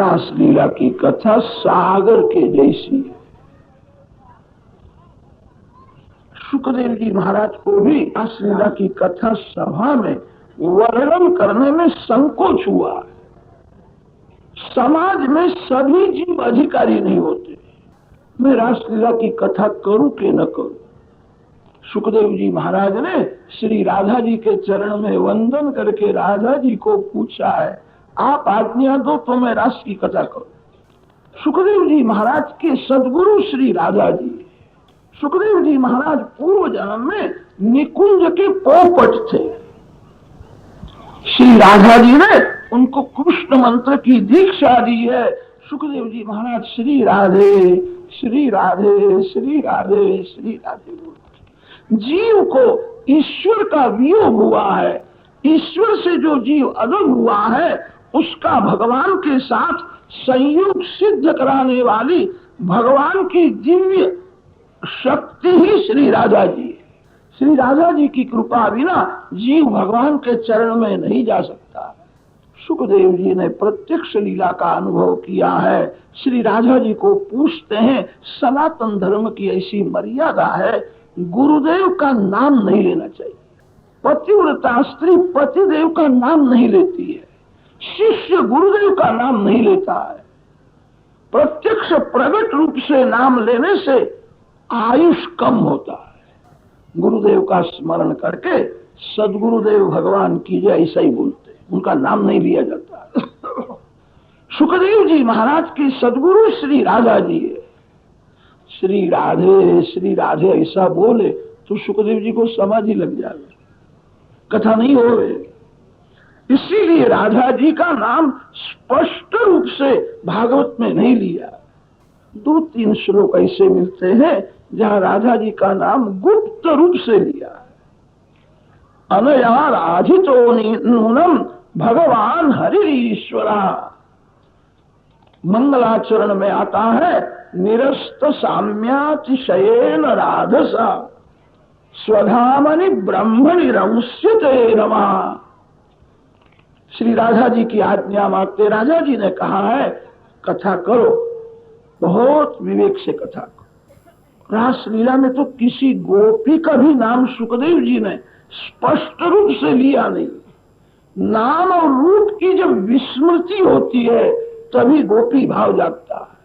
रासलीला की कथा सागर के जैसी है। सुखदेव जी महाराज को भी रासलीला की कथा सभा में वर्णन करने में संकोच हुआ। समाज में सभी जीव अधिकारी नहीं होते। मैं रासलीला की कथा करूं कि न करूं? सुखदेव जी महाराज ने श्री राधा जी के चरण में वंदन करके राधा जी को पूछा है, आप आज्ञा दो तो मैं रास की कथा करूं। सुखदेव जी महाराज के सदगुरु श्री राधा जी। सुखदेव जी महाराज पूर्व जन्म में निकुंज के पोपट थे। श्री राधा जी ने उनको कृष्ण मंत्र की दीक्षा दी है। सुखदेव जी महाराज श्री राधे श्री राधे श्री राधे श्री राधे बोलते। जीव को ईश्वर का वियोग हुआ है। ईश्वर से जो जीव अलग हुआ है उसका भगवान के साथ संयोग सिद्ध कराने वाली भगवान की दिव्य शक्ति ही श्री राधा जी है। श्री राधा जी की कृपा बिना जीव भगवान के चरण में नहीं जा सकता। सुखदेव जी ने प्रत्यक्ष लीला का अनुभव किया है। श्री राधा जी को पूछते हैं, सनातन धर्म की ऐसी मर्यादा है, गुरुदेव का नाम नहीं लेना चाहिए। पतिव्रता स्त्री पतिदेव का नाम नहीं लेती है, शिष्य गुरुदेव का नाम नहीं लेता है। प्रत्यक्ष प्रकट रूप से नाम लेने से आयुष कम होता है। गुरुदेव का स्मरण करके सदगुरुदेव भगवान की जय ऐसा ही बोलते, उनका नाम नहीं लिया जाता। सुखदेव जी महाराज की सदगुरु श्री राधा जी है। श्री राधे ऐसा बोले तो सुखदेव जी को समाधि लग जाए, कथा नहीं हो गई। इसीलिए राधा जी का नाम स्पष्ट रूप से भागवत में नहीं लिया। 2-3 श्लोक ऐसे मिलते हैं जहां राधा जी का नाम गुप्त रूप से लिया है। अनया राधितो नूनम भगवान हरि ईश्वरा। मंगलाचरण में आता है, निरस्त साम्यातिशयेन राधसा स्वधामनि ब्रह्मणि रंस्यते नमः। श्री राधा जी की आज्ञा मांगते राजा जी ने कहा है, कथा करो, बहुत विवेक से कथा करो। रासलीला में तो किसी गोपी का भी नाम सुखदेव जी ने स्पष्ट रूप से लिया नहीं। नाम और रूप की जब विस्मृति होती है तभी गोपी भाव जागता है।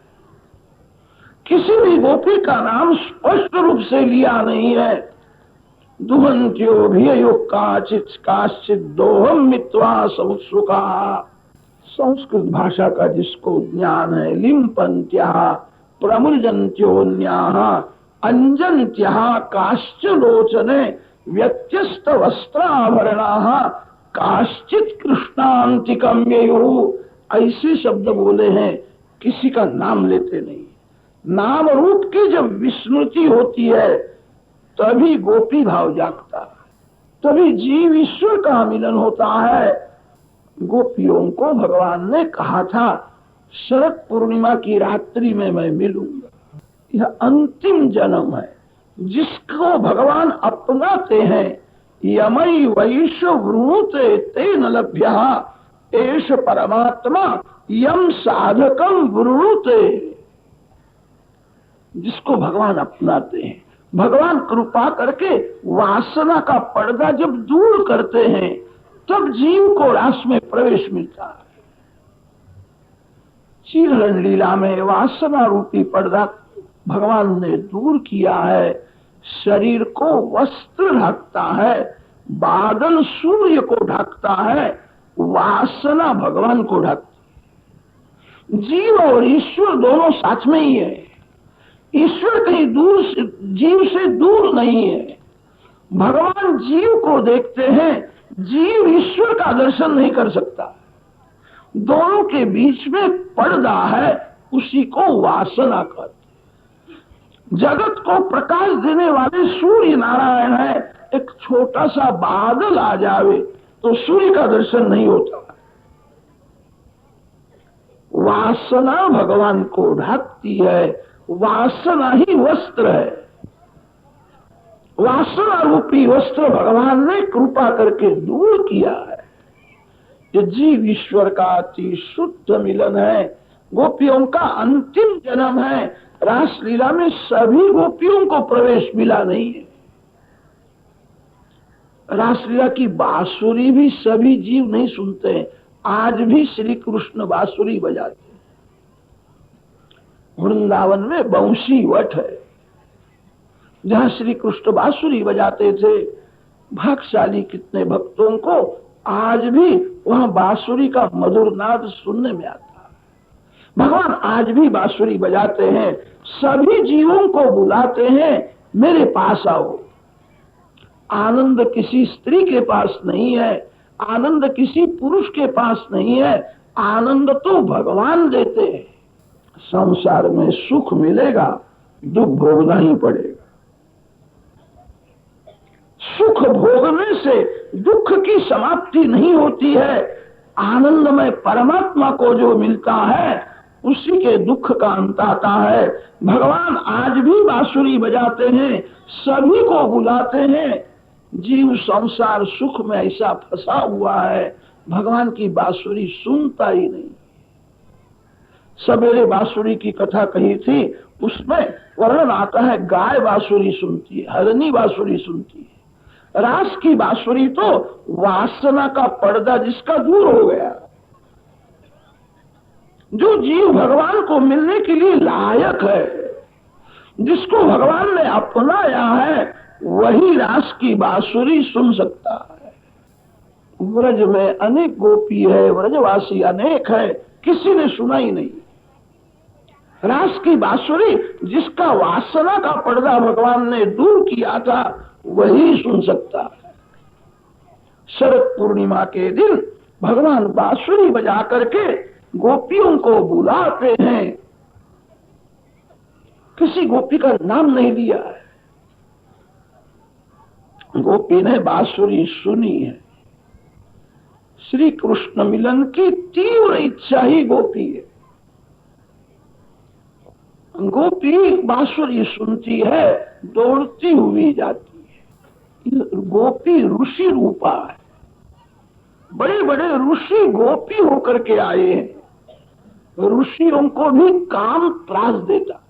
किसी भी गोपी का नाम स्पष्ट रूप से लिया नहीं है। दुहंत्यो भियो काचित काश्चित दोहम मित्वा समुत्सुका। संस्कृत भाषा का जिसको ज्ञान है, लिम्पन्त्या प्रमुर्जन्त्योन्याः अंजन्त्याः काश्च लोचने व्यत्यस्त वस्त्राभरणाः काश्चित कृष्णांतिकम ययुः। ऐसे शब्द बोले हैं, किसी का नाम लेते नहीं। नाम रूप की जब विस्मृति होती है तभी गोपी भाव जागता है, तभी जीव ईश्वर का मिलन होता है। गोपियों को भगवान ने कहा था, शरद पूर्णिमा की रात्रि में मैं मिलूंगा। यह अंतिम जन्म है जिसको भगवान अपनाते हैं। यमई वैश वृणुते तेन लभ्यः एष परमात्मा यम साधकम वृणुते। जिसको भगवान अपनाते हैं, भगवान कृपा करके वासना का पर्दा जब दूर करते हैं तब जीव को रास में प्रवेश मिलता है। चीरहरण लीला में वासना रूपी पर्दा भगवान ने दूर किया है। शरीर को वस्त्र ढकता है, बादल सूर्य को ढकता है, वासना भगवान को ढकती। जीव और ईश्वर दोनों साथ में ही है। ईश्वर कहीं दूर से, जीव से दूर नहीं है। भगवान जीव को देखते हैं, जीव ईश्वर का दर्शन नहीं कर सकता। दोनों के बीच में पर्दा है, उसी को वासना कहते। जगत को प्रकाश देने वाले सूर्य नारायण है। एक छोटा सा बादल आ जावे तो सूर्य का दर्शन नहीं होता। वासना भगवान को ढकती है, वासना ही वस्त्र है। वासना रूपी वस्त्र भगवान ने कृपा करके दूर किया है। ये जीव ईश्वर का अति शुद्ध मिलन है। गोपियों का अंतिम जन्म है। रासलीला में सभी गोपियों को प्रवेश मिला नहीं है। रासलीला की बांसुरी भी सभी जीव नहीं सुनते हैं। आज भी श्री कृष्ण बांसुरी बजाते हैं। वृंदावन में बंशी वट है जहां श्री कृष्ण बांसुरी बजाते थे। भाग्यशाली कितने भक्तों को आज भी वहां बांसुरी का मधुर नाद सुनने में आता है। भगवान आज भी बांसुरी बजाते हैं, सभी जीवों को बुलाते हैं, मेरे पास आओ। आनंद किसी स्त्री के पास नहीं है, आनंद किसी पुरुष के पास नहीं है, आनंद तो भगवान देते हैं। संसार में सुख मिलेगा, दुख भोगना ही पड़ेगा। सुख भोगने से दुख की समाप्ति नहीं होती है। आनंद में परमात्मा को जो मिलता है उसी के दुख का अंत आता है। भगवान आज भी बांसुरी बजाते हैं, सभी को बुलाते हैं। जीव संसार सुख में ऐसा फंसा हुआ है, भगवान की बांसुरी सुनता ही नहीं। सवेरे बांसुरी की कथा कही थी, उसमें वर्णन आता है गाय बांसुरी सुनती है, हरनी बांसुरी सुनती है। रास की बांसुरी तो वासना का पर्दा जिसका दूर हो गया। जो जीव भगवान को मिलने के लिए लायक है, जिसको भगवान ने अपनाया है, वही रास की बांसुरी सुन सकता है। व्रज में अनेक गोपी है, व्रजवासी अनेक है, किसी ने सुना ही नहीं। रास की बांसुरी जिसका वासना का पर्दा भगवान ने दूर किया था, वही सुन सकता है। शरद पूर्णिमा के दिन भगवान बांसुरी बजा करके गोपियों को बुलाते हैं। किसी गोपी का नाम नहीं लिया है, गोपी ने बांसुरी सुनी है। श्री कृष्ण मिलन की तीव्र इच्छा ही गोपी है। गोपी बांसुरी सुनती है, दौड़ती हुई जाती है। गोपी ऋषि रूपा है। बड़े बड़े ऋषि गोपी होकर के आए हैं। ऋषियों को भी काम त्रास देता।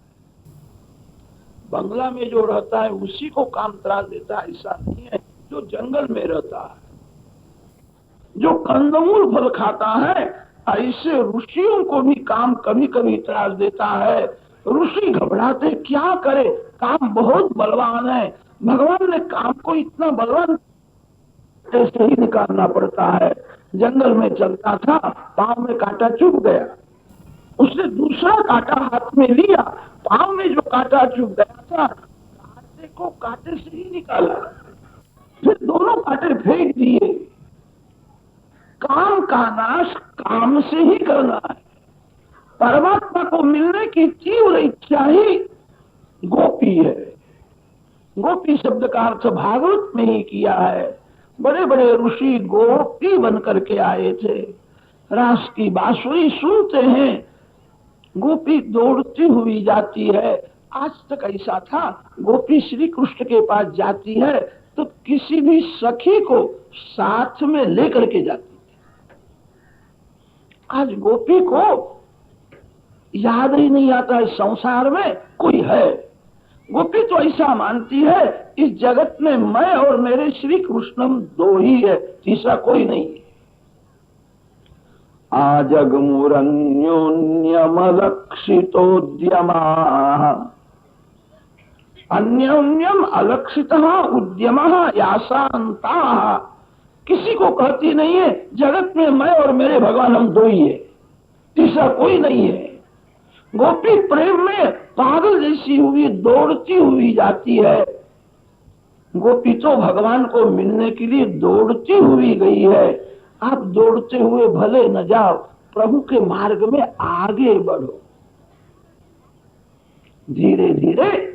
बंगला में जो रहता है उसी को काम त्रास देता, ऐसा नहीं है। जो जंगल में रहता है, जो कंदमूल फल खाता है, ऐसे ऋषियों को भी काम कभी कभी त्रास देता है। ऋषि घबराते, क्या करे, काम बहुत बलवान है। भगवान ने काम को इतना बलवान से ही निकालना पड़ता है। जंगल में चलता था, पांव में कांटा चुभ गया, उसने दूसरा कांटा हाथ में लिया, पांव में जो कांटा चुभ गया था, कांटे को कांटे से ही निकाला, फिर दोनों कांटे फेंक दिए। काम का नाश काम से ही करना है। परमात्मा को मिलने की तीव्र इच्छा ही गोपी है। गोपी शब्द का अर्थ भागवत में ही किया है। बड़े बड़े ऋषि गोपी बन करके आए थे। रास की बांसुरी सुनते हैं, गोपी दौड़ती हुई जाती है। आज तक ऐसा था, गोपी श्री कृष्ण के पास जाती है तो किसी भी सखी को साथ में लेकर के जाती है। आज गोपी को याद ही नहीं आता है संसार में कोई है। गोपी तो ऐसा मानती है, इस जगत में मैं और मेरे श्री कृष्णम दो ही है, तीसरा कोई नहीं है। आजगमुरन्योन्यमलक्षितोद्यमाः अन्योन्यम अलक्षितः उद्यमः यासान्ताः। किसी को कहती नहीं है जगत में मैं और मेरे भगवान हम दो ही है, तीसरा कोई नहीं है। गोपी प्रेम में पागल जैसी हुई दौड़ती हुई जाती है। गोपी तो भगवान को मिलने के लिए दौड़ती हुई गई है। आप दौड़ते हुए भले न जाओ, प्रभु के मार्ग में आगे बढ़ो। धीरे धीरे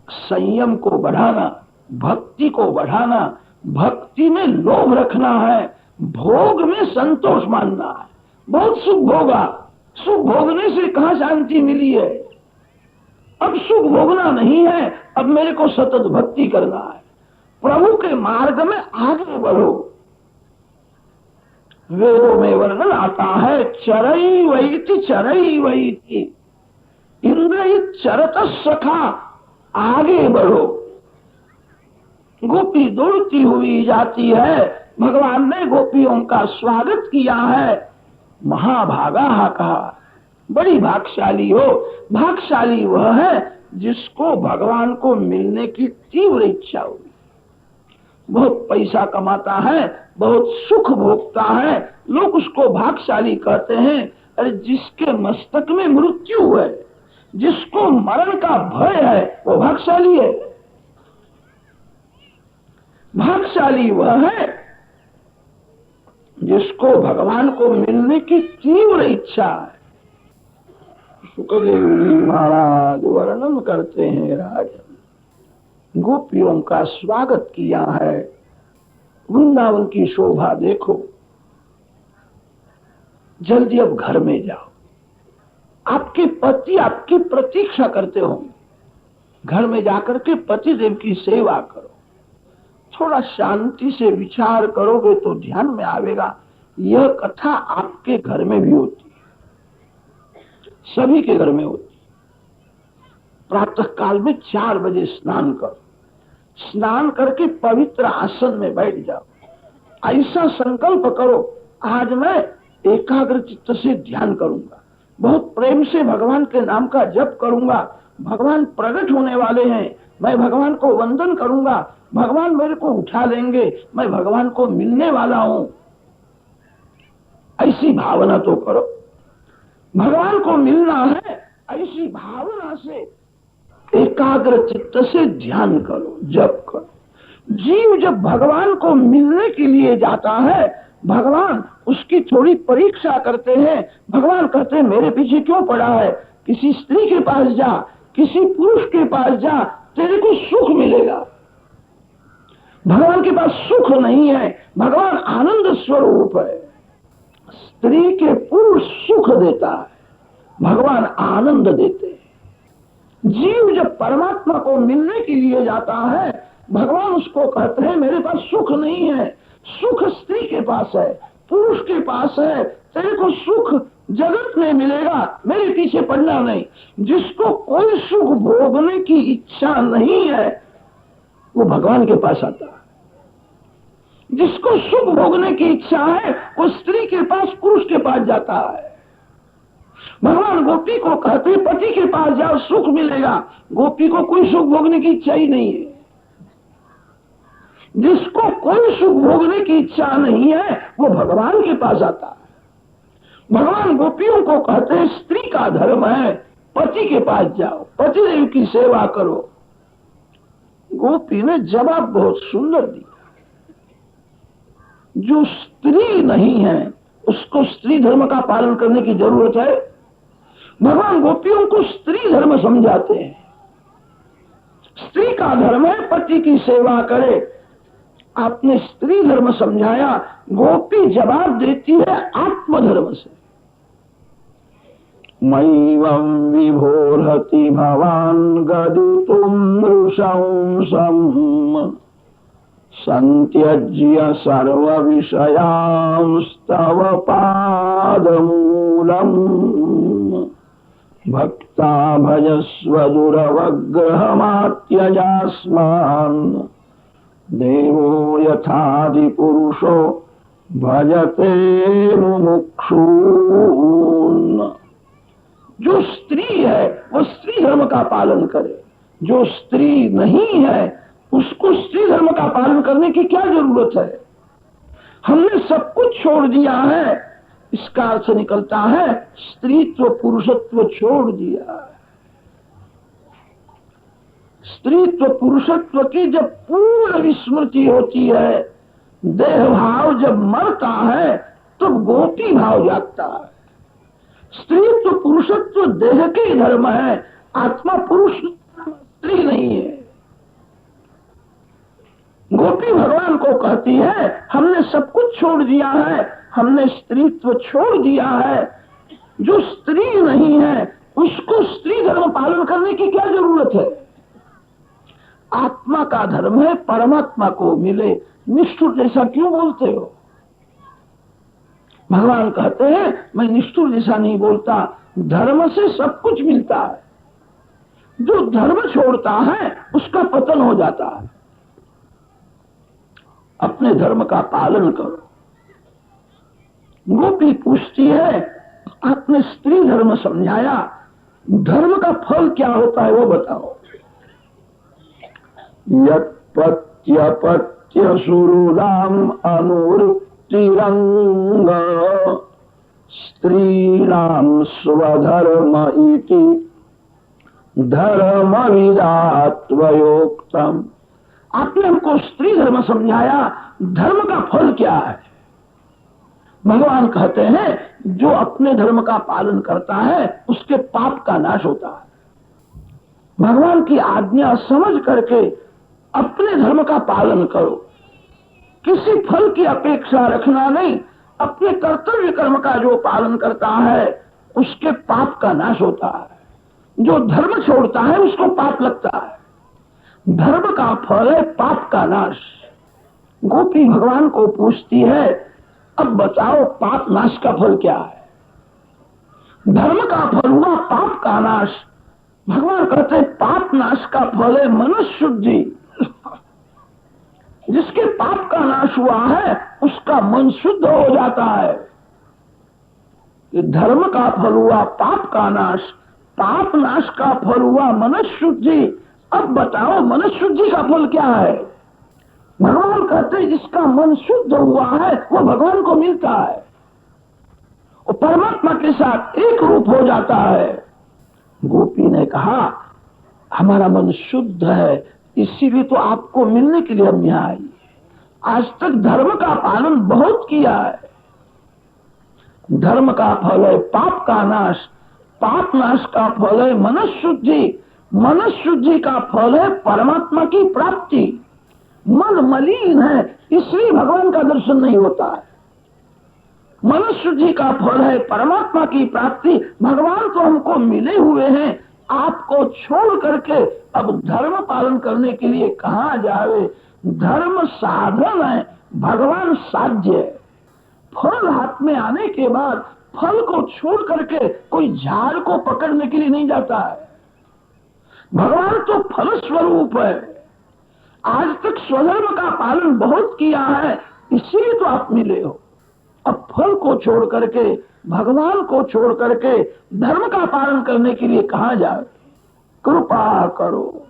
संयम को बढ़ाना, भक्ति को बढ़ाना। भक्ति में लोभ रखना है, भोग में संतोष मानना है। बहुत सुख भोगा, सुख भोगने से कहां शांति मिली है। अब सुख भोगना नहीं है, अब मेरे को सतत भक्ति करना है। प्रभु के मार्ग में आगे बढ़ो। वेदों में वर्णन आता है, चरई वैति इंद्र चरत सखा, आगे बढ़ो। गोपी दौड़ती हुई जाती है, भगवान ने गोपियों का स्वागत किया है। महाभागा कहा, बड़ी भाग्यशाली हो। भाग्यशाली वह है जिसको भगवान को मिलने की तीव्र इच्छा हुई, बहुत पैसा कमाता है, बहुत सुख भोगता है, लोग उसको भाग्यशाली कहते हैं। अरे जिसके मस्तक में मृत्यु है, जिसको मरण का भय है, वो भाग्यशाली है। भाग्यशाली वह है जिसको भगवान को मिलने की तीव्र इच्छा है। सुखदेव जी महाराज वर्णन करते हैं, राजन गोपियों का स्वागत किया है। वृंदावन की शोभा देखो। जल्दी अब घर में जाओ, आपके पति आपकी प्रतीक्षा करते होंगे। घर में जाकर के पतिदेव की सेवा करो। थोड़ा शांति से विचार करोगे तो ध्यान में आवेगा, यह कथा आपके घर में भी होती है, सभी के घर में होती है। प्रातः काल में 4 बजे स्नान करो, स्नान करके पवित्र आसन में बैठ जाओ। ऐसा संकल्प करो, आज मैं एकाग्र चित्त से ध्यान करूंगा, बहुत प्रेम से भगवान के नाम का जप करूंगा। भगवान प्रकट होने वाले हैं, मैं भगवान को वंदन करूंगा, भगवान मेरे को उठा लेंगे, मैं भगवान को मिलने वाला हूं। ऐसी भावना तो करो, भगवान को मिलना है, ऐसी भावना से एकाग्र चित्त से ध्यान करो, जप करो। जीव जब भगवान को मिलने के लिए जाता है, भगवान उसकी थोड़ी परीक्षा करते हैं। भगवान कहते हैं मेरे पीछे क्यों पड़ा है, किसी स्त्री के पास जा, किसी पुरुष के पास जा, तेरे को सुख मिलेगा। भगवान के पास सुख नहीं है, भगवान आनंद स्वरूप है। स्त्री के पुरुष सुख देता है, भगवान आनंद देते हैं। जीव जब परमात्मा को मिलने के लिए जाता है, भगवान उसको कहते हैं मेरे पास सुख नहीं है, सुख स्त्री के पास है, पुरुष के पास है, तेरे को सुख जगत में मिलेगा, मेरे पीछे पड़ना नहीं। जिसको कोई सुख भोगने की इच्छा नहीं है, वो भगवान के पास आता है। जिसको सुख भोगने की इच्छा है, वो स्त्री के पास, पुरुष के पास जाता है। भगवान गोपी को कहते पति के पास जाओ, सुख मिलेगा। गोपी को कोई सुख भोगने की इच्छा ही नहीं है। जिसको कोई सुख भोगने की इच्छा नहीं है, वो भगवान के पास आता है। भगवान गोपियों को कहते हैं स्त्री का धर्म है पति के पास जाओ, पतिदेव की सेवा करो। गोपी ने जवाब बहुत सुंदर दिया, जो स्त्री नहीं है उसको स्त्री धर्म का पालन करने की जरूरत है। भगवान गोपियों को स्त्री धर्म समझाते हैं। स्त्री का धर्म है पति की सेवा करे, आपने स्त्री धर्म समझाया। गोपी जवाब देती है आत्मधर्म से। मैवं विभोर्हति भवान् गदितुं नृशंसम् संत्यज्य सर्व विषयांस्तव पादमूलम् भक्ता भजस्व दुरवग्रहमात्यजास्मान् देवो यथादिपुरुषो भजते मुमुक्षून्। जो स्त्री है वो स्त्री धर्म का पालन करे, जो स्त्री नहीं है उसको स्त्री धर्म का पालन करने की क्या जरूरत है। हमने सब कुछ छोड़ दिया है, इसका अर्थ निकलता है स्त्रीत्व पुरुषत्व छोड़ दिया है। स्त्रीत्व पुरुषत्व की जब पूर्ण विस्मृति होती है, देह भाव जब मरता है तो गोपी भाव जागता है। स्त्रीत्व पुरुषत्व देह के धर्म है, आत्मा पुरुष स्त्री नहीं है। गोपी भगवान को कहती है हमने सब कुछ छोड़ दिया है, हमने स्त्रीत्व छोड़ दिया है। जो स्त्री नहीं है उसको स्त्री धर्म पालन करने की क्या जरूरत है। आत्मा का धर्म है परमात्मा को मिले। निष्ठुर जैसा क्यों बोलते हो। भगवान कहते हैं मैं निष्ठुर जैसा नहीं बोलता, धर्म से सब कुछ मिलता है। जो धर्म छोड़ता है उसका पतन हो जाता है। अपने धर्म का पालन करो। गोपी पूछती है आपने स्त्री धर्म समझाया, धर्म का फल क्या होता है वो बताओ। यत्पत्यपत्य सुरुराम अनुवृत्तिरंग स्त्रीणाम स्वधर्म इति धर्म विदात्वयोक्तम। आपने हमको स्त्री धर्म समझाया, धर्म का फल क्या है? भगवान कहते हैं जो अपने धर्म का पालन करता है उसके पाप का नाश होता है। भगवान की आज्ञा समझ करके अपने धर्म का पालन करो, किसी फल की अपेक्षा रखना नहीं। अपने कर्तव्य कर्म का जो पालन करता है उसके पाप का नाश होता है। जो धर्म छोड़ता है उसको पाप लगता है। धर्म का फल है पाप का नाश। गोपी भगवान को पूछती है अब बताओ पाप नाश का फल क्या है? धर्म का फल हुआ पाप का नाश। भगवान कहते हैं पाप नाश का फल है मनुष्य शुद्धि। जिसके पाप का नाश हुआ है उसका मन शुद्ध हो जाता है। धर्म का फल हुआ पाप का नाश, पाप नाश का फल हुआ मनुष्य शुद्धि। अब बताओ मनुष्य शुद्धि का फल क्या है? भगवान कहते हैं जिसका मन शुद्ध हुआ है वो भगवान को मिलता है, वो परमात्मा के साथ एक रूप हो जाता है। गोपी ने कहा हमारा मन शुद्ध है, इसीलिए तो आपको मिलने के लिए हम यहाँ आई। आज तक धर्म का पालन बहुत किया है। धर्म का फल है पाप का नाश, पाप नाश का फल है मनुष्य शुद्धि, मनुष्य शुद्धि का फल है परमात्मा की प्राप्ति। मन मलिन है इसलिए भगवान का दर्शन नहीं होता है। मनुष्य शुद्धि का फल है परमात्मा की प्राप्ति। भगवान तो हमको मिले हुए हैं, आपको छोड़ करके अब धर्म पालन करने के लिए कहाँ जावे? धर्म साधन है, भगवान साध्य है। फल हाथ में आने के बाद फल को छोड़ करके कोई झाड़ को पकड़ने के लिए नहीं जाता है। भगवान तो फल स्वरूप है। आज तक स्वधर्म का पालन बहुत किया है, इसीलिए तो आप मिले हो। अब फल को छोड़ करके, भगवान को छोड़ करके धर्म का पालन करने के लिए कहाँ जाए? कृपा करो।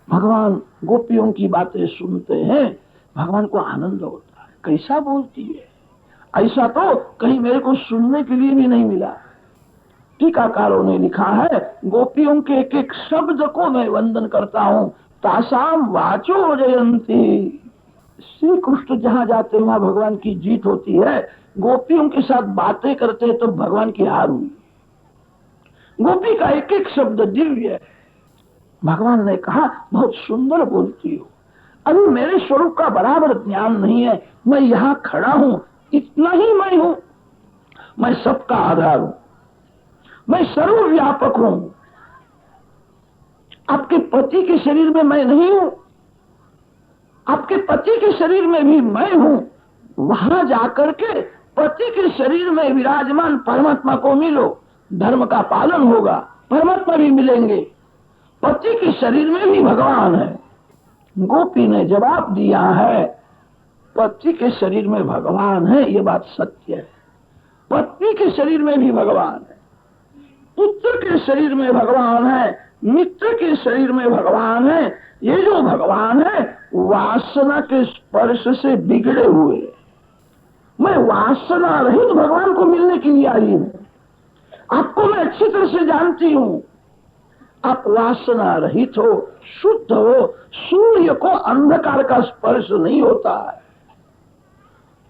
भगवान गोपियों की बातें सुनते हैं, भगवान को आनंद होता है। कैसा बोलती है, ऐसा तो कहीं मेरे को सुनने के लिए भी नहीं मिला। टीकाकारों ने लिखा है गोपियों के एक एक शब्द को मैं वंदन करता हूँ। तासाम वाचो जयंती। श्री कृष्ण जहाँ जाते वहां भगवान की जीत होती है। गोपियों के साथ बातें करते हैं तो भगवान की हार हुई। गोपी का एक एक शब्द दिव्य है। भगवान ने कहा बहुत सुंदर बोलती हो, अभी मेरे स्वरूप का बराबर ज्ञान नहीं है। मैं यहाँ खड़ा हूं, इतना ही मैं हूं। मैं सबका आधार हूं, मैं सर्वव्यापक हूं। आपके पति के शरीर में मैं नहीं हूं, आपके पति के शरीर में भी मैं हूं। वहां जाकर के पति के शरीर में विराजमान परमात्मा को मिलो, धर्म का पालन होगा, परमात्मा भी मिलेंगे। पति के शरीर में भी भगवान है। गोपी ने जवाब दिया है पति के शरीर में भगवान है, ये बात सत्य है। पत्नी के शरीर में भी भगवान है, पुत्र के शरीर में भगवान है, मित्र के शरीर में भगवान है। ये जो भगवान है वासना के स्पर्श से बिगड़े हुए। मैं वासना रहित भगवान को मिलने के लिए आई हूं। आपको मैं अच्छी तरह से जानती हूं। आप वासना रहित हो, शुद्ध हो। सूर्य को अंधकार का स्पर्श नहीं होता है।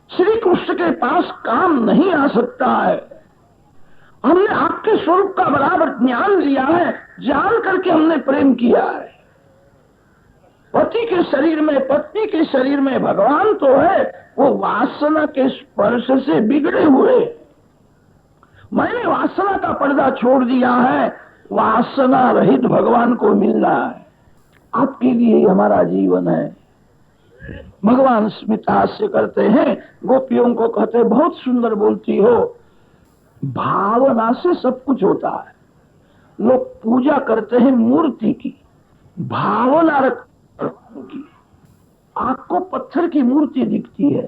श्री कृष्ण के पास काम नहीं आ सकता है। हमने आपके स्वरूप का बराबर ज्ञान लिया है, जान करके हमने प्रेम किया है। पति के शरीर में, पत्नी के शरीर में भगवान तो है, वो वासना के स्पर्श से बिगड़े हुए। मैंने वासना का पर्दा छोड़ दिया है, वासना रहित भगवान को मिलना है। आपके लिए हमारा जीवन है। भगवान स्मित हास्य करते हैं, गोपियों को कहते बहुत सुंदर बोलती हो। भावना से सब कुछ होता है। लोग पूजा करते हैं मूर्ति की, भावना रख की। आपको पत्थर की मूर्ति दिखती है,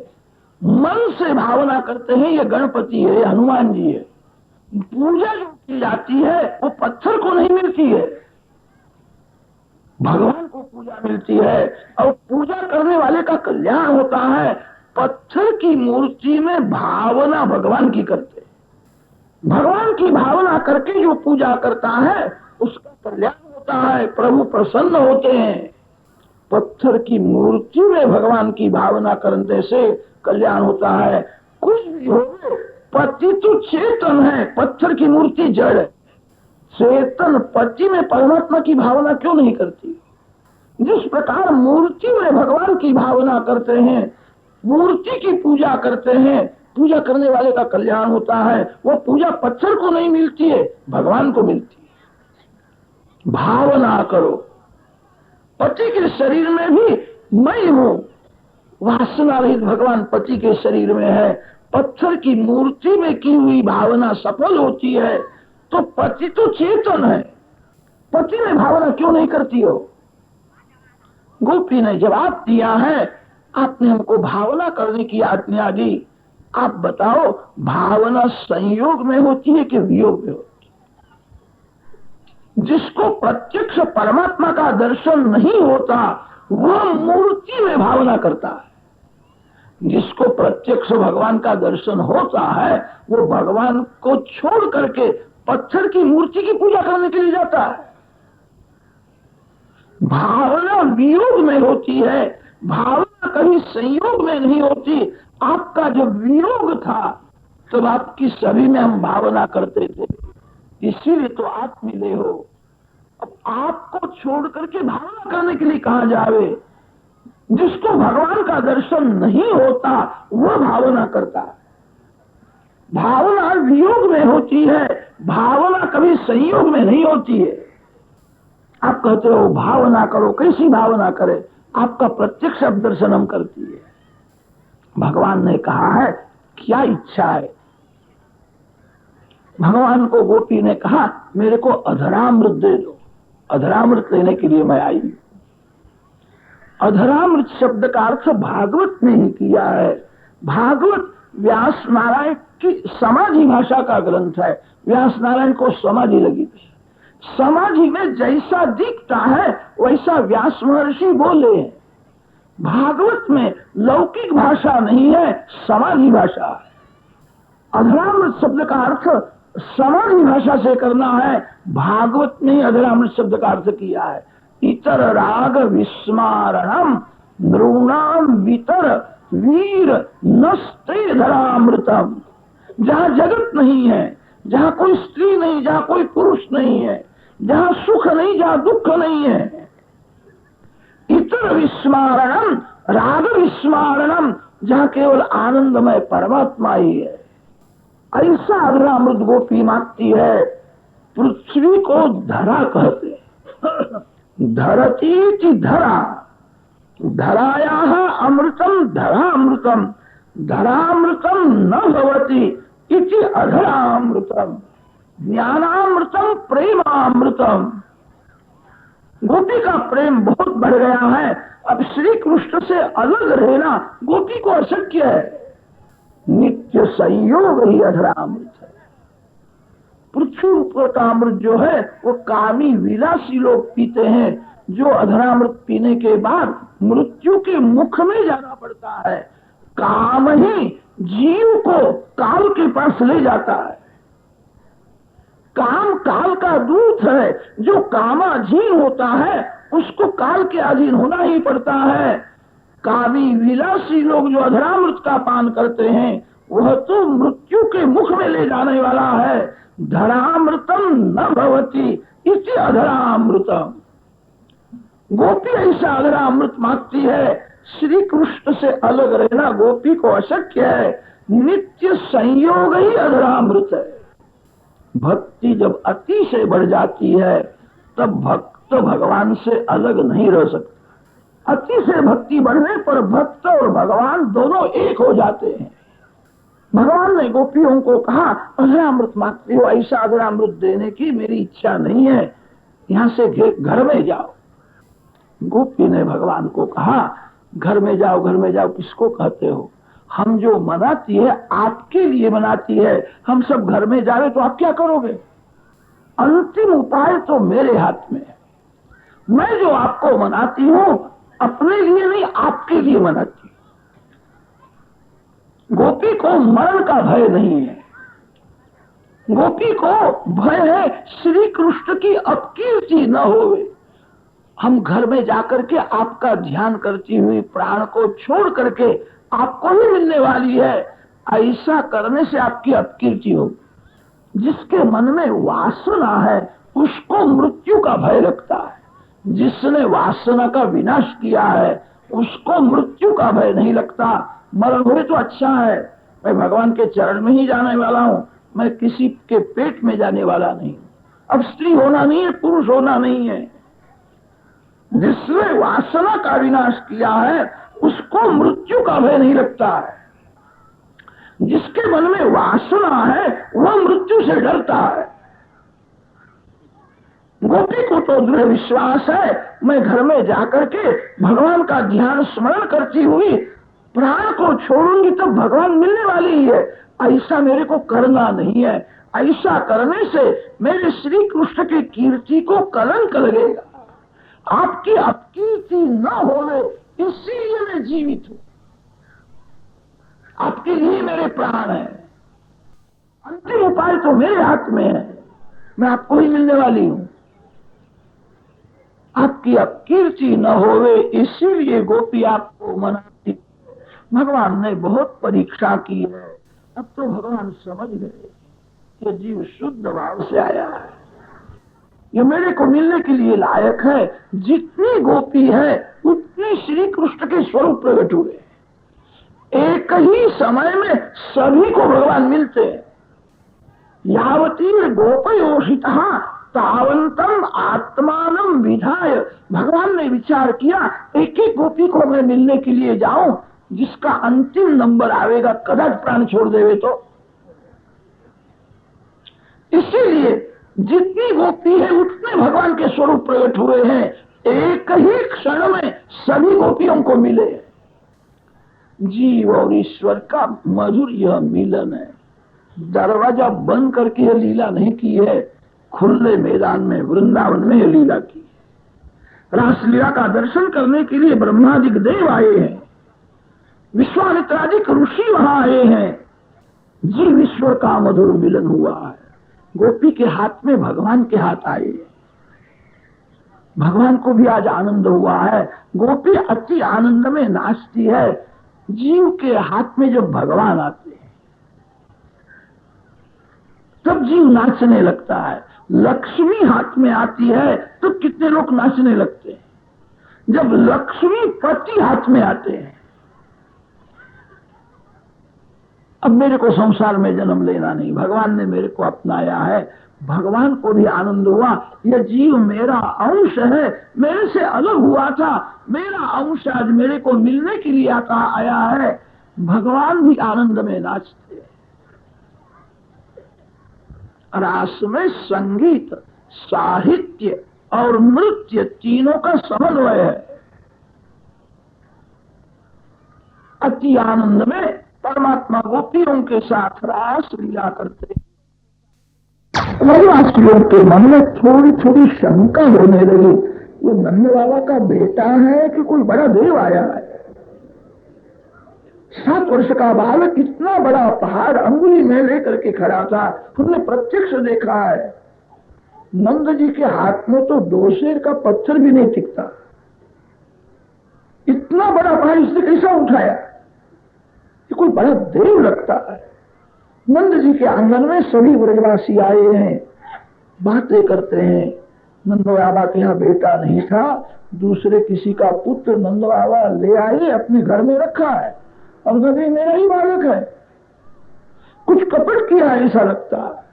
मन से भावना करते हैं ये गणपति है, हनुमान जी है। पूजा जो की जाती है वो पत्थर को नहीं मिलती है, भगवान को पूजा मिलती है। और पूजा करने वाले का कल्याण होता है। पत्थर की मूर्ति में भावना भगवान की करते हैं। भगवान की भावना करके जो पूजा करता है उसका कल्याण होता है, प्रभु प्रसन्न होते हैं। पत्थर की मूर्ति में भगवान की भावना करने से कल्याण होता है। कुछ भी हो, पति तो चेतन है, पत्थर की मूर्ति जड़ है। चेतन पति में परमात्मा की भावना क्यों नहीं करती? जिस प्रकार मूर्ति में भगवान की भावना करते हैं, मूर्ति की पूजा करते हैं, पूजा करने वाले का कल्याण होता है। वो पूजा पत्थर को नहीं मिलती है, भगवान को मिलती है। भावना करो। पति के शरीर में भी मैं हूं, वासना रहित भगवान पति के शरीर में है। पत्थर की मूर्ति में की हुई भावना सफल होती है तो पति तो चेतन है, पति में भावना क्यों नहीं करती हो? गोपी ने जवाब दिया है, आपने हमको भावना करने की आज्ञा दी। आप बताओ, भावना संयोग में होती है कि वियोग में होती है? जिसको प्रत्यक्ष परमात्मा का दर्शन नहीं होता वह मूर्ति में भावना करता है। जिसको प्रत्यक्ष भगवान का दर्शन होता है वो भगवान को छोड़ करके पत्थर की मूर्ति की पूजा करने के लिए जाता है। भावना वियोग में होती है, भावना कभी संयोग में नहीं होती। आपका जब वियोग था तब आपकी सभी में हम भावना करते थे, इसीलिए तो आप मिले हो। अब आपको छोड़ करके भावना करने के लिए कहां जावे? जिसको भगवान का दर्शन नहीं होता वह भावना करता है। भावना वियोग में होती है, भावना कभी संयोग में नहीं होती है। आप कहते हो भावना करो, कैसी भावना करे? आपका प्रत्यक्ष दर्शन हम करती है। भगवान ने कहा है क्या इच्छा है? भगवान को गोपी ने कहा मेरे को अधरामृत दे दो। अधरामृत लेने के लिए मैं आई। अधरामृत शब्द का अर्थ भागवत ने ही किया है। भागवत व्यास नारायण की समाधि भाषा का ग्रंथ है। व्यास नारायण को समाधि लगी थी। समाधि में जैसा दिखता है वैसा व्यास महर्षि बोले। भागवत में लौकिक भाषा नहीं है, समाधि भाषा है। अधरामृत शब्द का अर्थ समाधि भाषा से करना है। भागवत ने अधरामृत शब्द का अर्थ किया है। इतर राग विस्मारणम नृणाम वितर वीर नस्ते धरामृतम। जहां जगत नहीं है, जहां कोई स्त्री नहीं, जहां कोई पुरुष नहीं है, जहां सुख नहीं, जहां दुख नहीं है। इतर विस्मारणम, राग विस्मारणम, जहां केवल आनंदमय परमात्मा ही है। ऐसा अधरामृत गोपी मांगती है। पृथ्वी को धरा कहते हैं। धरती धरा, धरायाः अमृतम धरामृतम, धरामृतम न भवति इति अधरामृतम, ज्ञानामृतम प्रेमामृतम। गोपी का प्रेम बहुत बढ़ गया है। अब श्री कृष्ण से अलग रहना गोपी को अशक्य है। नित्य संयोग ही अधरामृत है। पृथ्वी ऊपर का अमृत जो है वो कामी विलासी लोग पीते हैं, जो अधरामृत पीने के बाद मृत्यु के मुख में जाना पड़ता है। काम ही जीव को काल के पास ले जाता है। काम काल का दूत है। जो कामाधीन होता है उसको काल के अधीन होना ही पड़ता है। कामी विलासी लोग जो अधरामृत का पान करते हैं वह तो मृत्यु के मुख में ले जाने वाला है। धरामृतम न भवति इति अधरामृतम। गोपी ऐसा अधरामृत मांगती है। श्री कृष्ण से अलग रहना गोपी को अशक्य है। नित्य संयोग ही अधरामृत है। भक्ति जब अति से बढ़ जाती है तब भक्त भगवान से अलग नहीं रह सकता। अति से भक्ति बढ़ने पर भक्त और भगवान दोनों एक हो जाते हैं। भगवान ने गोपियों को कहा, अधरामृत मांगते हो, ऐसा अधरामृत देने की मेरी इच्छा नहीं है, यहां से घर में जाओ। गोपी ने भगवान को कहा, घर में जाओ, घर में जाओ किसको कहते हो? हम जो मनाती है आपके लिए मनाती है, हम सब घर में जा रहे तो आप क्या करोगे? अंतिम उपाय तो मेरे हाथ में है। मैं जो आपको मनाती हूं अपने लिए नहीं, आपके लिए मनाती हूं। गोपी को मरण का भय नहीं है, गोपी को भय है श्री कृष्ण की अपकीर्ति न होवे। हम घर में जाकर के आपका ध्यान करती हुई प्राण को छोड़ करके आपको ही मिलने वाली है, ऐसा करने से आपकी अपकीर्ति होगी। जिसके मन में वासना है उसको मृत्यु का भय लगता है, जिसने वासना का विनाश किया है उसको मृत्यु का भय नहीं लगता। मरण हुए तो अच्छा है, मैं भगवान के चरण में ही जाने वाला हूं, मैं किसी के पेट में जाने वाला नहीं। अब स्त्री होना नहीं है, पुरुष होना नहीं है। जिसने वासना का विनाश किया है उसको मृत्यु का भय नहीं लगता है। जिसके मन में वासना है वह मृत्यु से डरता है। गोपी को तो दृढ़ विश्वास है, मैं घर में जाकर के भगवान का ध्यान स्मरण करती हुई प्राण को छोड़ूंगी तब भगवान मिलने वाली ही है। ऐसा मेरे को करना नहीं है, ऐसा करने से मेरे श्री कृष्ण की कीर्ति को कलंक लगेगा। आपकी अपकीर्ति न होवे इसीलिए मैं जीवित हूं, आपके लिए मेरे प्राण है। अंतिम उपाय तो मेरे हाथ में है, मैं आपको ही मिलने वाली हूं। आपकी अपकीर्ति न होवे इसीलिए गोपी आपको मनाती। भगवान ने बहुत परीक्षा की है, अब तो भगवान समझ गए कि जीव शुद्ध भाव से आया है, ये मेरे को मिलने के लिए लायक है। जितनी गोपी है उतनी श्री कृष्ण के स्वरूप प्रकट हुए। एक ही समय में सभी को भगवान मिलते हैं। यावती गोपयोषिता तावंतम आत्मानम विधाय। भगवान ने विचार किया एक एक गोपी को मैं मिलने के लिए जाऊं, जिसका अंतिम नंबर आवेगा कदाच प्राण छोड़ देवे तो। इसीलिए जितनी गोपी है उतने भगवान के स्वरूप प्रकट हुए हैं। एक ही क्षण में सभी गोपियों को मिले। जीव और ईश्वर का मधुर यह मिलन है। दरवाजा बंद करके यह लीला नहीं की है, खुले मैदान में वृंदावन में यह लीला की। रासलीला का दर्शन करने के लिए ब्रह्मादिक देव आए हैं, विश्वामित्रादिक ऋषि वहां आए हैं। जीव ईश्वर का मधुर मिलन हुआ है। गोपी के हाथ में भगवान के हाथ आए, भगवान को भी आज आनंद हुआ है। गोपी अति आनंद में नाचती है। जीव के हाथ में जब भगवान आते हैं तब जीव नाचने लगता है। लक्ष्मी हाथ में आती है तो कितने लोग नाचने लगते हैं। जब लक्ष्मी पति हाथ में आते हैं, अब मेरे को संसार में जन्म लेना नहीं, भगवान ने मेरे को अपनाया है। भगवान को भी आनंद हुआ, यह जीव मेरा अंश है, मेरे से अलग हुआ था, मेरा अंश आज मेरे को मिलने के लिए आया है। भगवान भी आनंद में नाचते। रास में संगीत, साहित्य और नृत्य तीनों का समन्वय है। अति आनंद में परमात्मा गोपियों के साथ रास लीला करते। ब्रह्मास्त्रियों के मन में थोड़ी थोड़ी शंका होने लगी, ये नंद बाबा का बेटा है कि कोई बड़ा देव आया है। 7 वर्ष का बालक इतना बड़ा पहाड़ अंगुली में लेकर के खड़ा था, हमने प्रत्यक्ष देखा है। नंद जी के हाथ में तो 2 शेर का पत्थर भी नहीं टिकता। इतना बड़ा पहाड़ इसने कैसा उठाया? ये कोई बड़ा देव लगता है। नंद जी के आंगन में सभी ब्रजवासी आए हैं, बातें करते हैं। नंद बाबा के यहाँ बेटा नहीं था, दूसरे किसी का पुत्र नंद बाबा ले आए, अपने घर में रखा है। अब नदी मेरा ही बालक है, कुछ कपट किया ऐसा लगता है।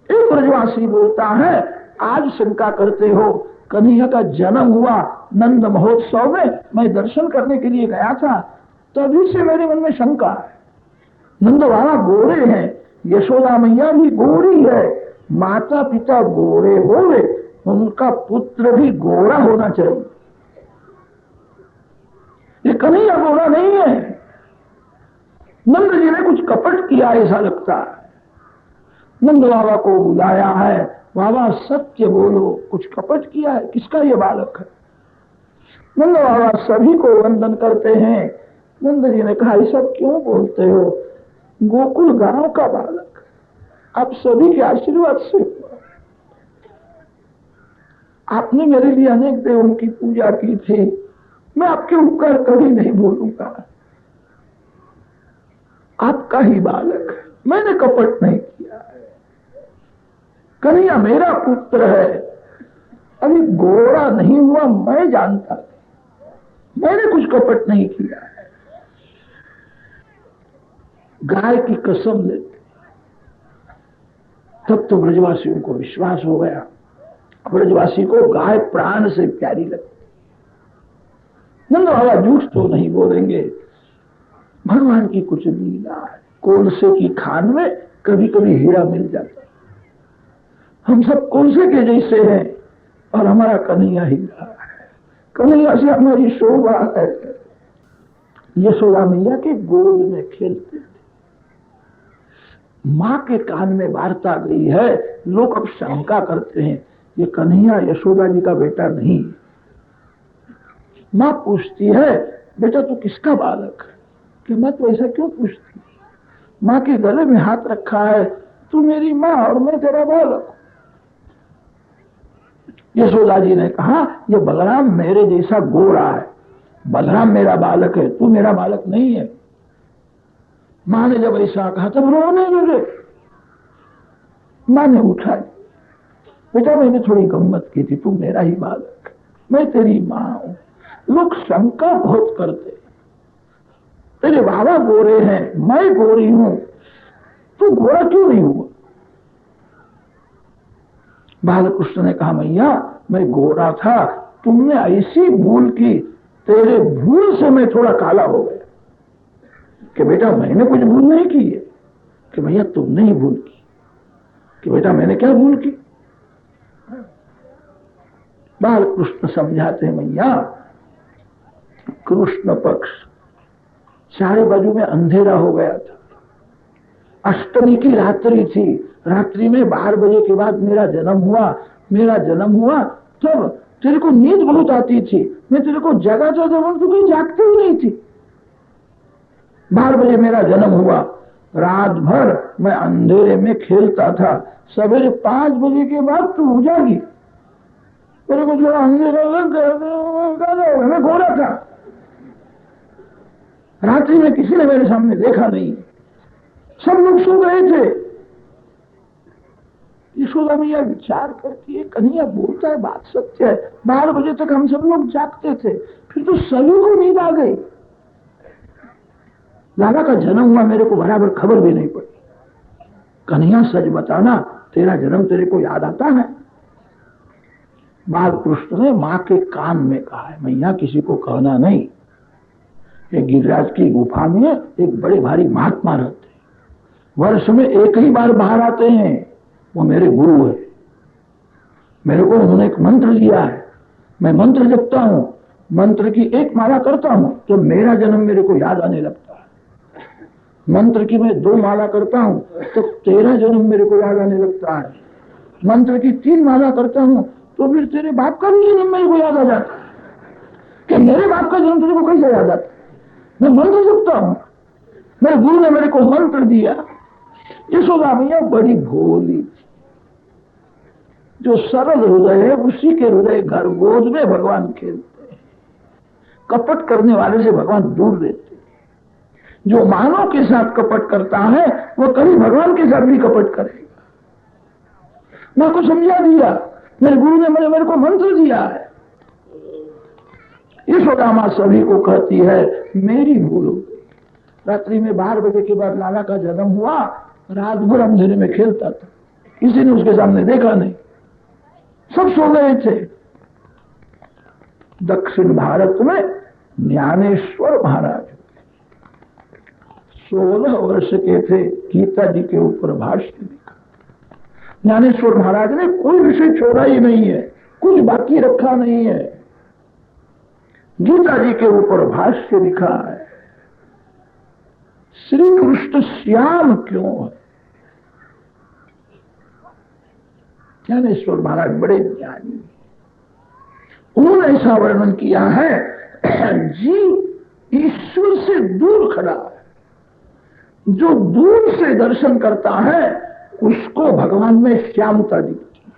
एक ब्रजवासी बोलता है, आज शंका करते हो, कन्हैया का जन्म हुआ नंद महोत्सव में, मैं दर्शन करने के लिए गया था, तभी से मेरे मन में शंका है। नंद बाबा गोरे हैं, यशोदा मैया भी गोरी है, माता पिता गोरे होवे, उनका पुत्र भी गोरा होना चाहिए। ये कन्हैया गोरा नहीं है। नंद जी ने कुछ कपट किया ऐसा लगता है। नंद बाबा को बुलाया है, बाबा सत्य बोलो, कुछ कपट किया है? किसका ये बालक है? नंद बाबा सभी को वंदन करते हैं। नंद जी ने कहा, ऐसा क्यों बोलते हो? गोकुल गांव का बालक, आप सभी के आशीर्वाद से हुआ। आपने मेरे लिए अनेक देवों की पूजा की थी, मैं आपके उपकार कभी नहीं भूलूंगा। आपका ही बालक है, मैंने कपट नहीं किया है। कन्हैया मेरा पुत्र है, अभी गोरा नहीं हुआ मैं जानता, मैंने कुछ कपट नहीं किया है। गाय की कसम लेते। तब तो ब्रजवासियों को विश्वास हो गया। ब्रजवासी को गाय प्राण से प्यारी लगती। नंद बाबा झूठ तो नहीं बोलेंगे, भगवान की कुछ लीला है। कोलसे की खान में कभी कभी हीरा मिल जाता है। हम सब कोलसे के जैसे हैं और हमारा कन्हैया हीरा है। कन्हैया से हमारी शोभा है। यशोदा मैया के गोद में खेलते थे। माँ के कान में वार्ता गई है। लोग अब शंका करते हैं, ये कन्हैया यशोदा जी का बेटा नहीं। माँ पूछती है, बेटा तू किसका बालक है? कि माँ तो ऐसा क्यों पूछती? माँ के गले में हाथ रखा है, तू मेरी माँ और मैं तेरा बालक। यशोदा जी ने कहा, ये बलराम मेरे जैसा गोरा है, बलराम मेरा बालक है, तू मेरा बालक नहीं है। माँ ने जब ऐसा कहा तब रोने लगे। माँ ने उठाई, बेटा मैंने थोड़ी गम्मत की थी, तू मेरा ही बालक, मैं तेरी माँ हूं। लोग शंका बहुत करते, तेरे बाबा गोरे हैं, मैं गोरी हूं, तू गोरा क्यों नहीं हुआ? बालकृष्ण ने कहा, मैया मैं गोरा था, तुमने ऐसी भूल की, तेरे भूल से मैं थोड़ा काला हो गया। कि बेटा मैंने कुछ भूल नहीं की है। कि भैया तुमने ही भूल की। कि बेटा मैंने क्या भूल की? बालकृष्ण समझाते हैं, मैया कृष्ण पक्ष चारे बाजू में अंधेरा हो गया था। अष्टमी की रात्रि थी, रात्रि में 12 बजे के बाद मेरा जन्म हुआ। तब तेरे को नींद बहुत आती थी, मैं तेरे को जगाता था, तू कहीं जागती ही नहीं थी। 12 बजे मेरा जन्म हुआ, रात भर मैं अंधेरे में खेलता था। सवेरे 5 बजे के बाद तू उजागी, मेरे को थोड़ा अंधेरा लग गया, मैं गोरा था। रात्रि में किसी ने मेरे सामने देखा नहीं, सब लोग सो गए थे। यशोदा मैया विचार करती है, कन्हैया बोलता है बात सत्य है। 12 बजे तक हम सब लोग जागते थे, फिर तो सभी को नींद आ गई। लाला का जन्म हुआ, मेरे को बराबर खबर भी नहीं पड़ी। कन्हैया सच बताना, तेरा जन्म तेरे को याद आता है? बालकृष्ण ने माँ के कान में कहा है, मैया किसी को कहना नहीं। एक गिरिराज की गुफा में एक बड़े भारी महात्मा रहते हैं, वर्ष में एक ही बार बाहर आते हैं। वो मेरे गुरु है, मेरे को उन्होंने एक मंत्र दिया है, मैं मंत्र जपता हूं, मंत्र की एक माला करता हूं तो मेरा जन्म मेरे को याद आने लगता है। मंत्र की मैं 2 माला करता हूं तो तेरा जन्म मेरे को याद आने लगता है। मंत्र की 3 माला करता हूं तो फिर तेरे बाप का भी जन्म मेरे को याद आ जाता है। कि मेरे बाप का जन्म तेरे को कैसे याद आता है? मैं मंत्र जपता हूं, मेरे गुरु ने मेरे को मंत्र दिया। यशोदा मैया बड़ी भोली, जो सरल हृदय है उसी के हृदय घर गोद में भगवान खेलते हैं। कपट करने वाले से भगवान दूर रहते हैं। जो मानव के साथ कपट करता है वो कभी भगवान के साथ भी कपट करेगा। मैं को समझा दिया, मेरे गुरु ने मेरे को मंत्र दिया है। यशोदा मां सभी को कहती है, मेरी भूल हो गई। रात्रि में 12 बजे के बाद लाला का जन्म हुआ, रात भर अंधेरे में खेलता था, किसी ने उसके सामने देखा नहीं, सब सो गए थे। दक्षिण भारत में ज्ञानेश्वर महाराज 16 वर्ष के थे, गीता जी के ऊपर भाष्य लिखा। ज्ञानेश्वर महाराज ने कोई विषय छोड़ा ही नहीं है, कुछ बाकी रखा नहीं है, गीता जी के ऊपर भाष्य लिखा है। श्री कृष्ण श्याम क्यों है? ज्ञानेश्वर महाराज बड़े ज्ञानी, उन्होंने ऐसा वर्णन किया है, जीव ईश्वर से दूर खड़ा है, जो दूर से दर्शन करता है उसको भगवान में श्यामता दिखती है।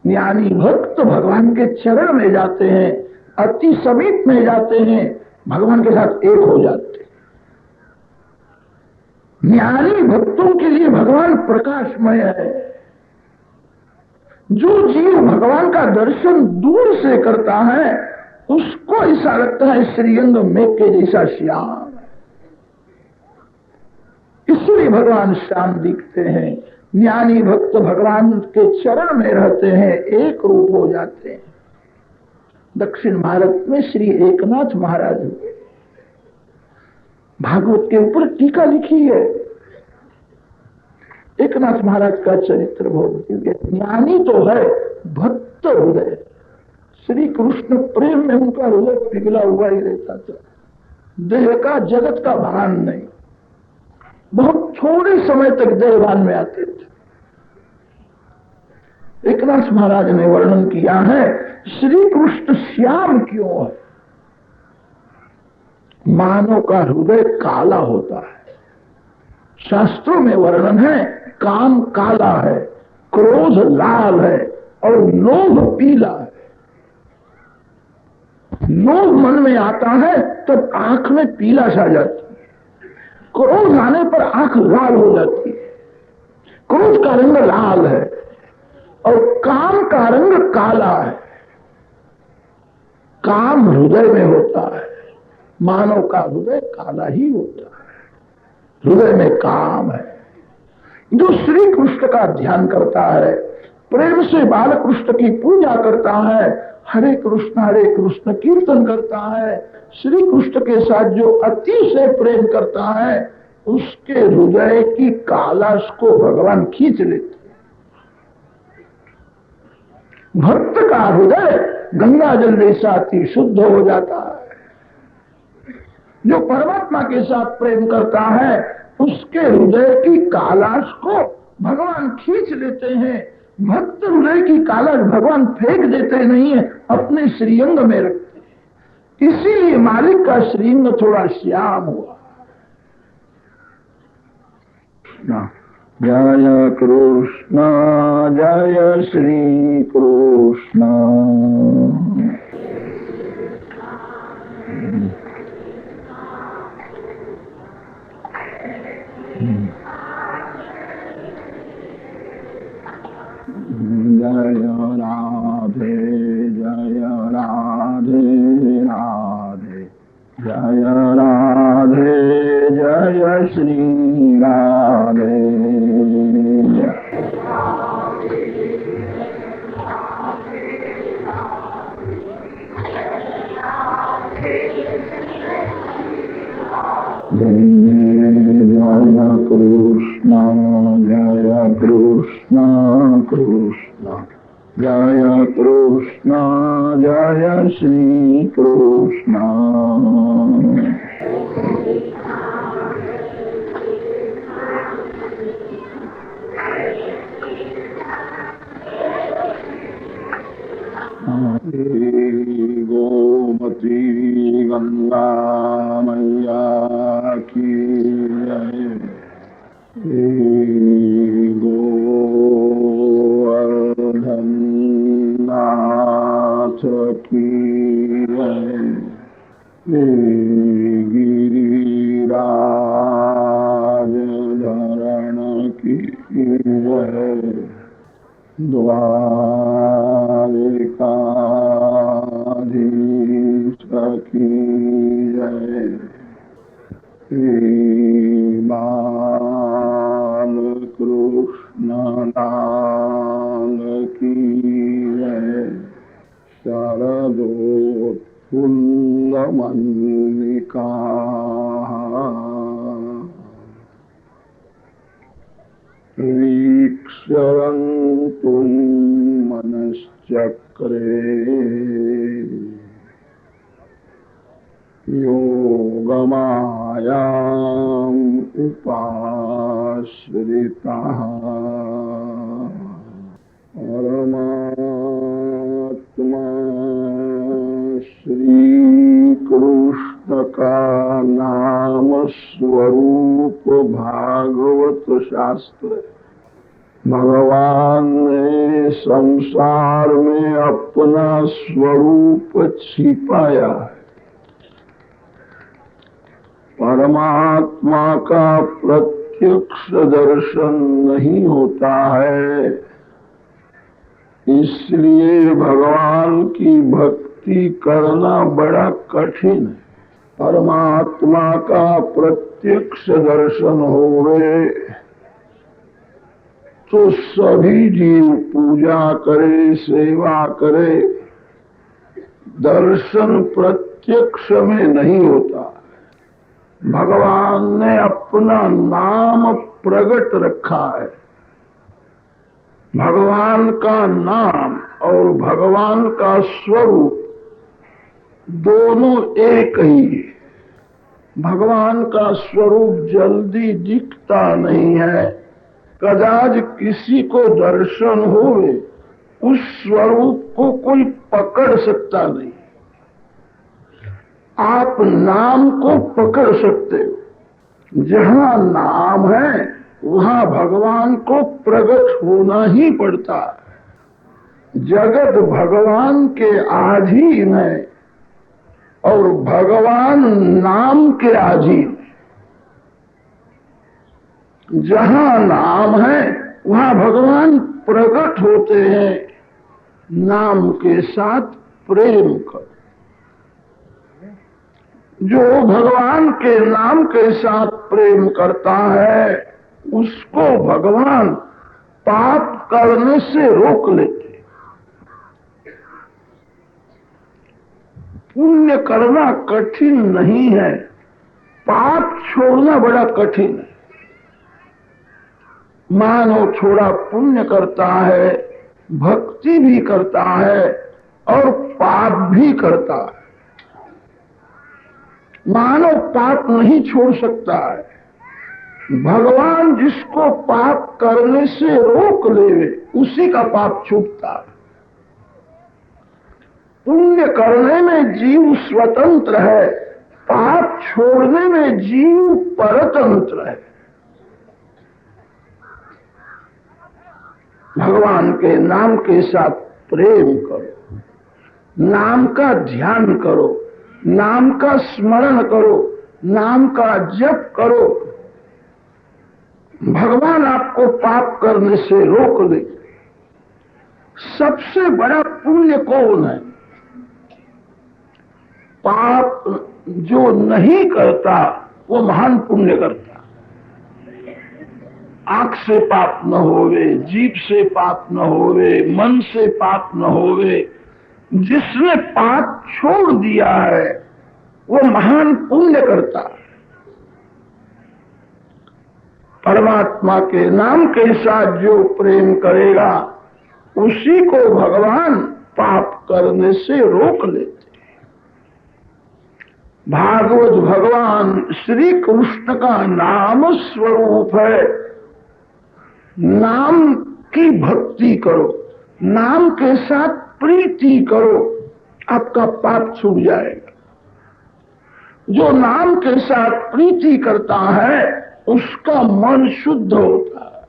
ज्ञानी भक्त भगवान के चरण में जाते हैं, अति समीप में जाते हैं, भगवान के साथ एक हो जाते हैं। ज्ञानी भक्तों के लिए भगवान प्रकाशमय है। जो जीव भगवान का दर्शन दूर से करता है उसको ऐसा लगता है श्रीअंग मेघ के जैसा श्याम, इसलिए भगवान श्याम दिखते हैं। ज्ञानी भक्त भगवान के चरण में रहते हैं, एक रूप हो जाते हैं। दक्षिण भारत में श्री एकनाथ महाराज हुए, भागवत के ऊपर टीका लिखी है। एकनाथ महाराज का चरित्र बहुत दिव्य, ज्ञानी तो है, भक्त हृदय, श्री कृष्ण प्रेम में उनका हृदय पिघला हुआ ही रहता था, देह का जगत का भान नहीं, बहुत थोड़े समय तक देहभान में आते थे। एकनाथ महाराज ने वर्णन किया है, श्री कृष्ण श्याम क्यों है? मानव का हृदय काला होता है। शास्त्रों में वर्णन है, काम काला है, क्रोध लाल है और लोभ पीला है। लोभ मन में आता है तब आंख में पीला सा जाती है, क्रोध आने पर आंख लाल हो जाती है। क्रोध का रंग लाल है और काम का रंग काला है। काम हृदय में होता है, मानव का हृदय काला ही होता है, हृदय में काम है। जो श्री कृष्ण का ध्यान करता है, प्रेम से बाल कृष्ण की पूजा करता है, हरे कृष्ण कीर्तन करता है, श्री कृष्ण के साथ जो अति से प्रेम करता है, उसके हृदय की कालाश को भगवान खींच लेते। भक्त का हृदय गंगा जल जैसा अति शुद्ध हो जाता है। जो परमात्मा के साथ प्रेम करता है, उसके हृदय की कालाश को भगवान खींच लेते हैं। भक्त हृदय की कालाश भगवान फेंक देते नहीं है, अपने श्रीअंग में रखते हैं। इसीलिए मालिक का श्रीअंग थोड़ा श्याम हुआ। जय कृष्ण जय श्री कृष्ण। जय राधे जय राधे राधे, जय राधे जय श्री राधे। जय कृष्ण कृष्ण, जय कृष्ण जय श्री कृष्ण। गोमती गंगा मैया की जय, गोवर्धन नाथ की जय, गिरिराज धरण की जय, द्वारिकाधीश की जय, बाल कृष्ण लाल की जय, शारदो पश्यन्तुं मनश्चक्रे योगमायाम् उपाश्रिताः परमात्मा श्रीकृष्ण का नाम स्वरूप भागवत शास्त्र। भगवान ने संसार में अपना स्वरूप छिपाया है। परमात्मा का प्रत्यक्ष दर्शन नहीं होता है, इसलिए भगवान की भक्ति करना बड़ा कठिन है। परमात्मा का प्रत्यक्ष दर्शन होवे तो सभी जीव पूजा करे, सेवा करे। दर्शन प्रत्यक्ष में नहीं होता। भगवान ने अपना नाम प्रकट रखा है। भगवान का नाम और भगवान का स्वरूप दोनों एक ही है। भगवान का स्वरूप जल्दी दिखता नहीं है। कदाच किसी को दर्शन होवे, उस स्वरूप को कोई पकड़ सकता नहीं। आप नाम को पकड़ सकते हो। जहाँ नाम है वहाँ भगवान को प्रकट होना ही पड़ता है। जगत भगवान के अधीन है और भगवान नाम के अधीन है। जहाँ नाम है वहाँ भगवान प्रकट होते हैं। नाम के साथ प्रेम करो। जो भगवान के नाम के साथ प्रेम करता है उसको भगवान पाप करने से रोक लेते। पुण्य करना कठिन नहीं है, पाप छोड़ना बड़ा कठिन है। मानव थोड़ा पुण्य करता है, भक्ति भी करता है और पाप भी करता है। मानव पाप नहीं छोड़ सकता है। भगवान जिसको पाप करने से रोक लेवे उसी का पाप छूटता है। पुण्य करने में जीव स्वतंत्र है, पाप छोड़ने में जीव परतंत्र है। भगवान के नाम के साथ प्रेम करो, नाम का ध्यान करो, नाम का स्मरण करो, नाम का जप करो। भगवान आपको पाप करने से रोक ले। सबसे बड़ा पुण्य कौन है? पाप जो नहीं करता वो महान पुण्य करता। आंख से पाप न होवे, जीभ से पाप न होवे, मन से पाप न होवे। जिसने पाप छोड़ दिया है वो महान पुण्य करता है। परमात्मा के नाम के साथ जो प्रेम करेगा उसी को भगवान पाप करने से रोक लेते। भागवत भगवान श्री कृष्ण का नाम स्वरूप है। नाम की भक्ति करो, नाम के साथ प्रीति करो, आपका पाप छूट जाएगा। जो नाम के साथ प्रीति करता है उसका मन शुद्ध होता है।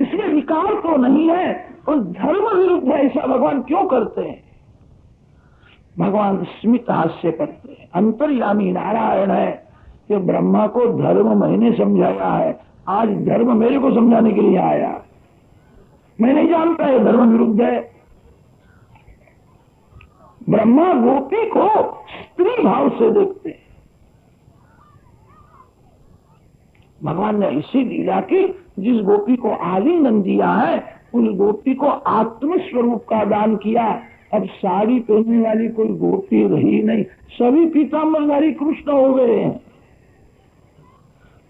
इसमें विकार तो नहीं है और धर्म विरुद्ध है। ऐसा भगवान क्यों करते हैं? भगवान स्मित हास्य करते हैं। अंतर्यामी नारायण है कि ब्रह्मा को धर्म मैंने समझाया है, आज धर्म मेरे को समझाने के लिए आया। मैं नहीं जानता है धर्म विरुद्ध है। ब्रह्मा गोपी को स्त्री भाव से देखते हैं। भगवान ने ऐसी लीला की, जिस गोपी को आलिंगन दिया है उस गोपी को आत्म स्वरूप का दान किया। अब साड़ी पहनने वाली कोई गोपी रही नहीं, सभी पीतांबरधारी कृष्ण हो गए हैं।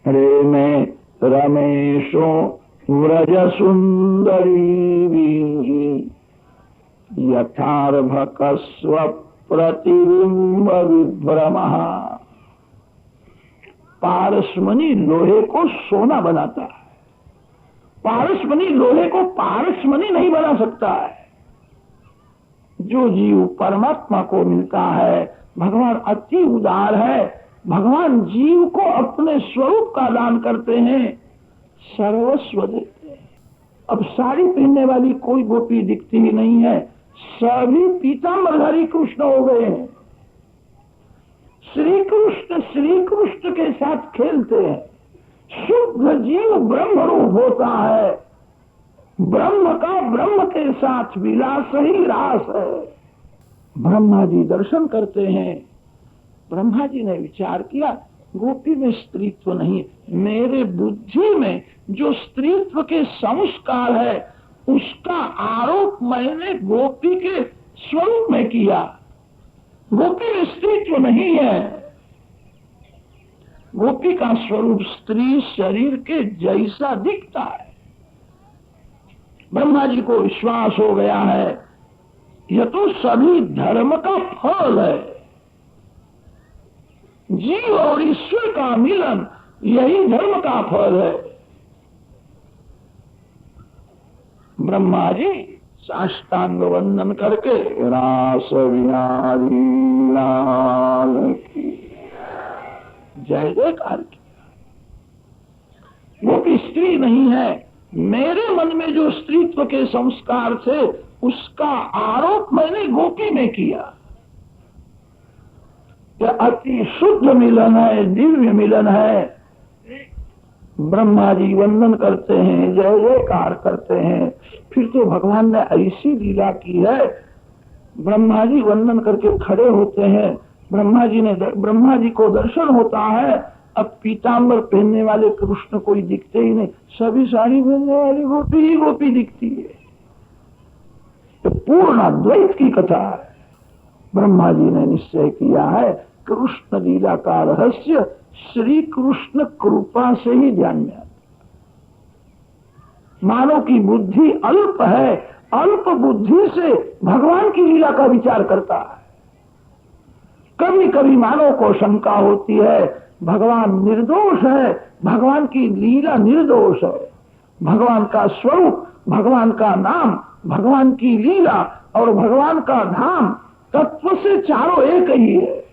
अरे मैं रमेशो व्रज सुंदरी यथार्भक स्वप्रतिबिंब विभ्रम। पारसमणि लोहे को सोना बनाता है, पारसमणि लोहे को पारसमणि नहीं बना सकता है। जो जीव परमात्मा को मिलता है, भगवान अति उदार है, भगवान जीव को अपने स्वरूप का दान करते हैं, सर्वस्व देते हैं। अब साड़ी पहनने वाली कोई गोपी दिखती ही नहीं है, सभी पीताम्बरधारी कृष्ण हो गए हैं। श्री कृष्ण के साथ खेलते हैं। शुद्ध जीव ब्रह्म रूप होता है, ब्रह्म का ब्रह्म के साथ विलास ही रास है। ब्रह्मा जी दर्शन करते हैं। ब्रह्मा जी ने विचार किया, गोपी में स्त्रीत्व नहीं है, मेरे बुद्धि में जो स्त्रीत्व के संस्कार है उसका आरोप मैंने गोपी के स्वरूप में किया। गोपी में स्त्रीत्व नहीं है, गोपी का स्वरूप स्त्री शरीर के जैसा दिखता है। ब्रह्मा जी को विश्वास हो गया है, यह तो सभी धर्म का फल है। जीव और ईश्वर का मिलन यही धर्म का फल है। ब्रह्मा जी साष्टांग वंदन करके रास बिहारी लाल की जय जयकार किया। गोपी स्त्री नहीं है, मेरे मन में जो स्त्रीत्व के संस्कार थे उसका आरोप मैंने गोपी में किया। यह अति शुद्ध मिलन है, दिव्य मिलन है। ब्रह्मा जी वंदन करते हैं, जय जयकार करते हैं। फिर तो भगवान ने ऐसी लीला की है, ब्रह्मा जी वंदन करके खड़े होते हैं, ब्रह्मा जी को दर्शन होता है। अब पीताम्बर पहनने वाले कृष्ण कोई दिखते ही नहीं, सभी साड़ी पहनने वाली गोपी ही गोपी दिखती है। तो पूर्ण अद्वैत की कथा है। ब्रह्मा जी ने निश्चय किया है, कृष्ण लीला का रहस्य श्री कृष्ण कृपा से ही ध्यान में आता। मानव की बुद्धि अल्प है, अल्प बुद्धि से भगवान की लीला का विचार करता है। कभी कभी मानव को शंका होती है, भगवान निर्दोष है, भगवान की लीला निर्दोष है। भगवान का स्वरूप, भगवान का नाम, भगवान की लीला और भगवान का धाम तत्व से चारों एक ही है।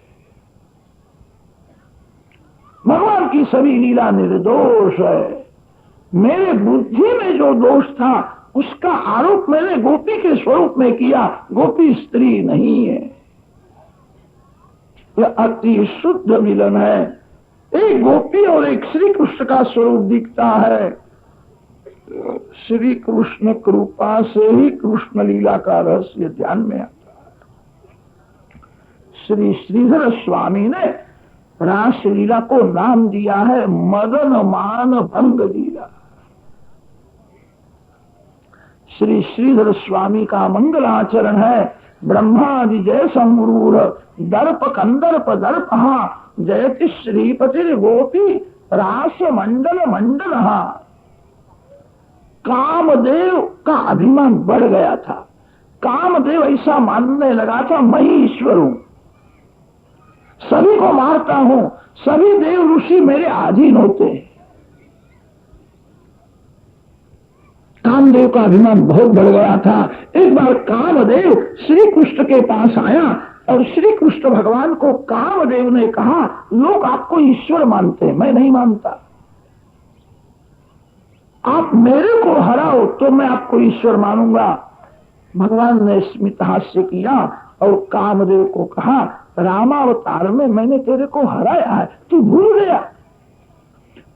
भगवान की सभी लीला निर्दोष है। मेरे बुद्धि में जो दोष था उसका आरोप मैंने गोपी के स्वरूप में किया। गोपी स्त्री नहीं है, यह अति शुद्ध मिलन है। एक गोपी और एक श्री कृष्ण का स्वरूप दिखता है। श्री कृष्ण कृपा से ही कृष्ण लीला का रहस्य ध्यान में आता है। श्री श्रीधर स्वामी ने रास लीला को नाम दिया है मदन मान भंग लीला। श्री श्रीधर स्वामी का मंगलाचरण है, ब्रह्मादि जय संरूढ़ दर्प कंदर्प दर्पहा जयति श्रीपतिर गोपी रास मंडल मंडल। कामदेव का अभिमान बढ़ गया था। कामदेव ऐसा मानने लगा था, मैं ही ईश्वर हूं, सभी को मारता हूं, सभी देव ऋषि मेरे अधीन होते हैं। कामदेव का अभिमान बहुत बढ़ गया था। एक बार कामदेव श्री कृष्ण के पास आया और श्री कृष्ण भगवान को कामदेव ने कहा, लोग आपको ईश्वर मानते हैं, मैं नहीं मानता। आप मेरे को हराओ तो मैं आपको ईश्वर मानूंगा। भगवान ने स्मित हास्य किया और कामदेव को कहा, रामावतार में मैंने तेरे को हराया है, तू भूल गया।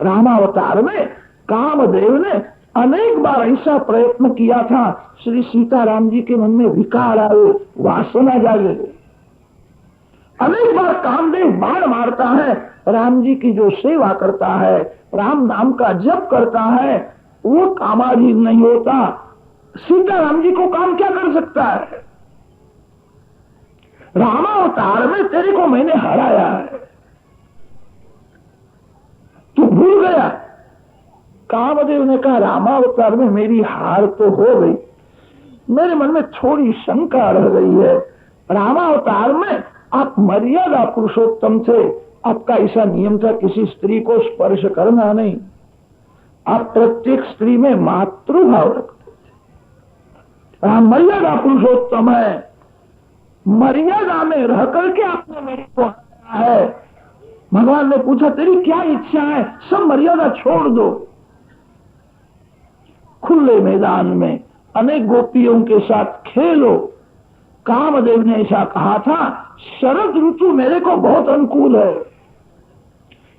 रामावतार में कामदेव ने अनेक बार ऐसा प्रयत्न किया था, श्री सीताराम जी के मन में विकार आए, वासना जागे। अनेक बार कामदेव बाण मारता है, राम जी की जो सेवा करता है, राम नाम का जप करता है, वो कामाधीन नहीं होता। सीताराम जी को काम क्या कर सकता है? रामावतार में तेरे को मैंने हराया है, तू भूल गया। कामदेव ने कहा रामावतार में मेरी हार तो हो गई, मेरे मन में थोड़ी शंका रह गई है। रामावतार में आप मर्यादा पुरुषोत्तम थे, आपका ऐसा नियम था किसी स्त्री को स्पर्श करना नहीं, आप प्रत्येक स्त्री में मातृभाव रखते थे। राम मर्यादा पुरुषोत्तम है, मर्यादा में रह करके आपने मेरे को हराया है। भगवान ने पूछा तेरी क्या इच्छा है? सब मर्यादा छोड़ दो। खुले मैदान में अनेक गोपियों के साथ खेलो। कामदेव ने ऐसा कहा था, शरद ऋतु मेरे को बहुत अनुकूल है।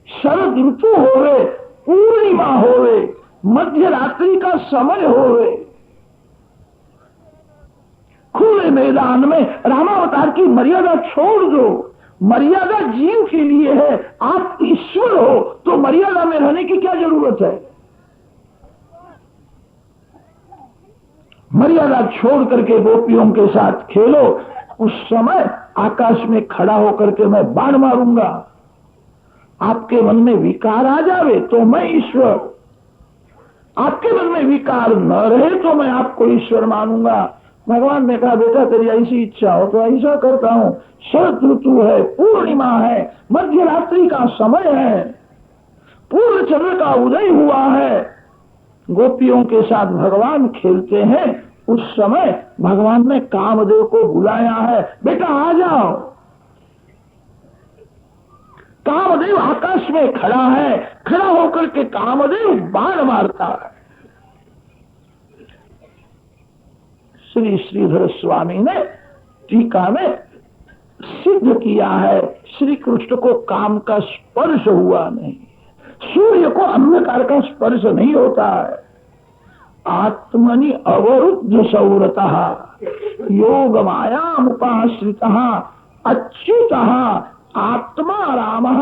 शरद ऋतु होवे, पूर्णिमा होवे, मध्य रात्रि का समय होवे, खुले मैदान में रामावतार की मर्यादा छोड़ दो। मर्यादा जीव के लिए है, आप ईश्वर हो तो मर्यादा में रहने की क्या जरूरत है? मर्यादा छोड़ करके गोपियों के साथ खेलो। उस समय आकाश में खड़ा होकर के मैं बाण मारूंगा। आपके मन में विकार आ जावे तो मैं ईश्वर, आपके मन में विकार न रहे तो मैं आपको ईश्वर मानूंगा। भगवान ने कहा बेटा तेरी ऐसी इच्छा हो तो ऐसा करता हूं। शरद ऋतु है, पूर्णिमा है, मध्य रात्रि का समय है, पूर्ण चंद्र का उदय हुआ है, गोपियों के साथ भगवान खेलते हैं। उस समय भगवान ने कामदेव को बुलाया है, बेटा आ जाओ। कामदेव आकाश में खड़ा है, खड़ा होकर के कामदेव बाण मारता है। श्री श्रीधर स्वामी ने टीका में सिद्ध किया है, श्री कृष्ण को काम का स्पर्श हुआ नहीं। सूर्य को अंधकार का स्पर्श नहीं होता है। आत्मनि अवरुद्ध सौरतः योग मायाम उपाश्रितः अच्युतः आत्मा रामः,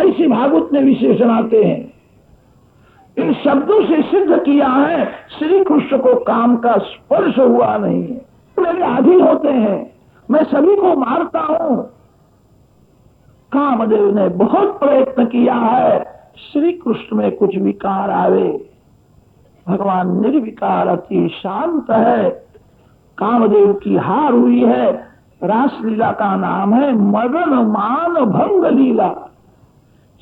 ऐसे भागवत में विशेषण आते हैं। इन शब्दों से सिद्ध किया है श्री कृष्ण को काम का स्पर्श हुआ नहीं है। मेरे अधीन होते हैं, मैं सभी को मारता हूं। कामदेव ने बहुत प्रयत्न किया है श्री कृष्ण में कुछ विकार आवे। भगवान निर्विकार अति शांत है। कामदेव की हार हुई है। रासलीला का नाम है मदन मान भंग लीला।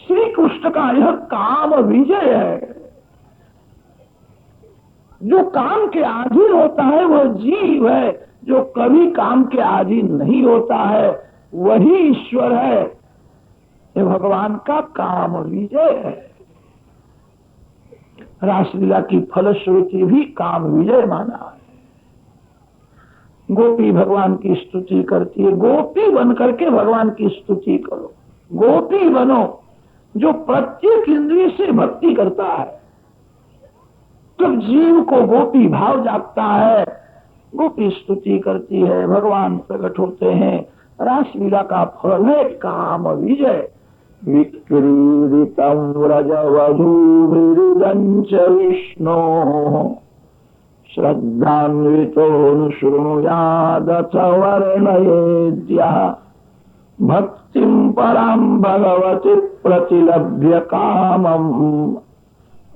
श्री कृष्ण का यह काम विजय है। जो काम के अधीन होता है वह जीव है, जो कभी काम के अधीन नहीं होता है वही ईश्वर है। ये भगवान का काम विजय है। रासलीला की फलश्रुति भी काम विजय माना है। गोपी भगवान की स्तुति करती है। गोपी बन करके भगवान की स्तुति करो। गोपी बनो जो प्रत्येक इंद्रिय से भक्ति करता है। तब जीव को गोपी भाव जागता है। गोपी स्तुति करती है, भगवान प्रकट होते हैं। रासलीला का फल है काम विजय। विक्रीडितं व्रजवधूभिरुदञ्च विष्णोः श्रद्धान्वितोऽनुशृणुयादथ वर्णयेद्यः भक्तिं परां भगवति प्रतिलभ्य कामम्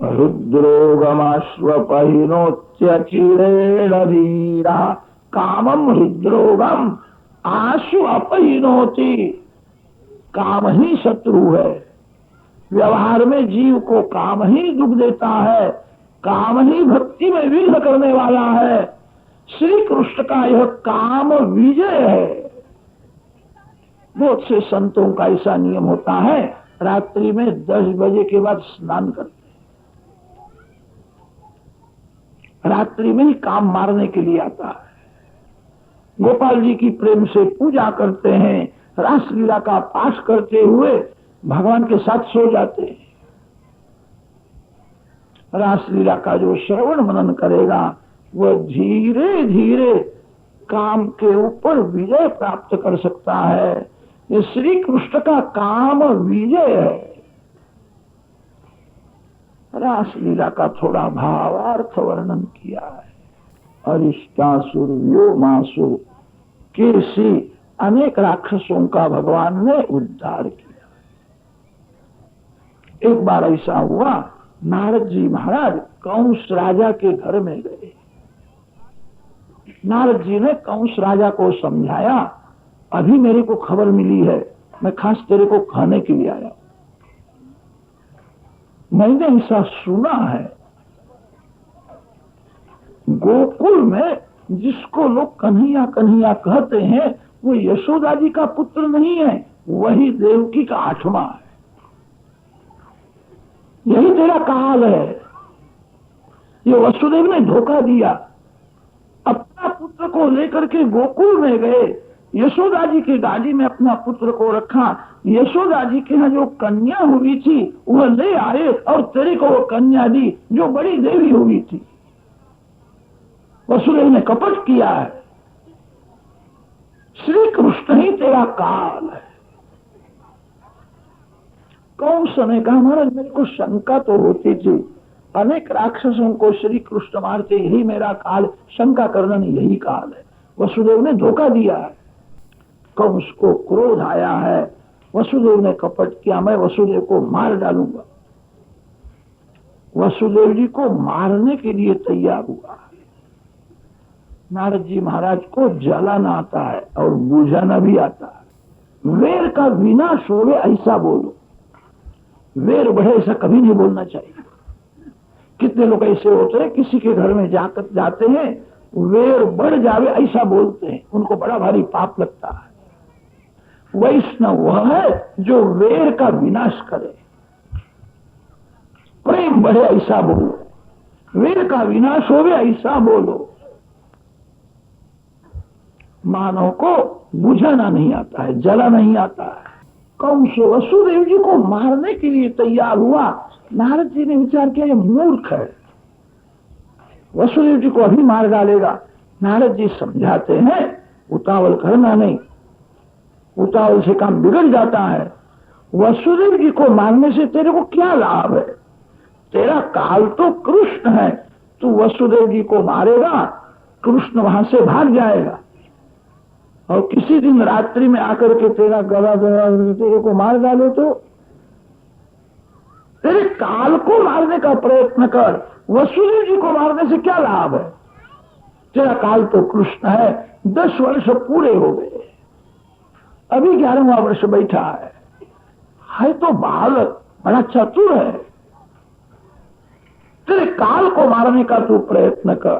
हृद्रोगमाश्वपहिनोत्यचिरेण धीरः। कामं हृद्रोगम आशु अपहिनोति। काम ही शत्रु है। व्यवहार में जीव को काम ही दुख देता है। काम ही भक्ति में विघ्न करने वाला है। श्री कृष्ण का यह काम विजय है। बहुत से संतों का ऐसा नियम होता है, रात्रि में 10 बजे के बाद स्नान करते हैं। रात्रि में ही काम मारने के लिए आता है। गोपाल जी की प्रेम से पूजा करते हैं, रासलीला का पाठ करते हुए भगवान के साथ सो जाते हैं। रासलीला का जो श्रवण मनन करेगा वह धीरे धीरे काम के ऊपर विजय प्राप्त कर सकता है। ये श्री कृष्ण का काम विजय है। रासलीला का थोड़ा भावार्थ वर्णन किया है। अरिष्टासुर व्योमासुर केसी अनेक राक्षसों का भगवान ने उद्धार किया। एक बार ऐसा हुआ, नारद जी महाराज कंस राजा के घर में गए। नारद जी ने कंस राजा को समझाया, अभी मेरे को खबर मिली है, मैं खास तेरे को खाने के लिए आया। मैंने ऐसा सुना है, गोकुल में जिसको लोग कन्हैया कन्हैया कहते हैं वो यशोदा जी का पुत्र नहीं है, वही देवकी का 8वां है। यही तेरा काल है। ये वसुदेव ने धोखा दिया, अपना पुत्र को लेकर के गोकुल में गए, यशोदा जी की गाड़ी में अपना पुत्र को रखा। यशोदा जी के यहाँ जो कन्या हुई थी वह ले आए और तेरे को वो कन्या दी जो बड़ी देवी हुई थी। वसुदेव ने कपट किया है। श्री कृष्ण ही तेरा काल है। कंस ने कहा, महाराज मेरे को शंका तो होती थी, अनेक राक्षसों को श्री कृष्ण मारते, यही मेरा काल, शंका करना नहीं, यही काल है। वसुदेव ने धोखा दिया है। कंस को क्रोध आया है, वसुदेव ने कपट किया, मैं वसुदेव को मार डालूंगा। वसुदेव जी को मारने के लिए तैयार हुआ। नारद जी महाराज को जलाना आता है और बुझाना भी आता है। वेर का विनाश होवे ऐसा बोलो, वेर बढ़े ऐसा कभी नहीं बोलना चाहिए। कितने लोग ऐसे होते हैं, किसी के घर में जाकर जाते हैं, वेर बढ़ जावे ऐसा बोलते हैं, उनको बड़ा भारी पाप लगता है। वैष्णव वह है जो वेर का विनाश करे, प्रेम बढ़े ऐसा बोलो, वेर का विनाश होवे ऐसा बोलो। मानव को बुझाना नहीं आता है, जला नहीं आता है। कंस वसुदेव जी को मारने के लिए तैयार हुआ। नारद जी ने विचार किया, ये मूर्ख है, वसुदेव जी को अभी मार डालेगा। नारद जी समझाते हैं, उतावल करना नहीं, उतावल से काम बिगड़ जाता है। वसुदेव जी को मारने से तेरे को क्या लाभ है? तेरा काल तो कृष्ण है, तू वसुदेव जी को मारेगा, कृष्ण वहां से भाग जाएगा और किसी दिन रात्रि में आकर के तेरा गला तेरे को मार डाले तो तेरे काल को मारने का प्रयत्न कर, वसुदेव जी को मारने से क्या लाभ है? तेरा काल तो कृष्ण है। 10 वर्ष पूरे हो गए, अभी 11वां वर्ष बैठा है तो बालक, बड़ा चतुर है। तेरे काल को मारने का तू प्रयत्न कर।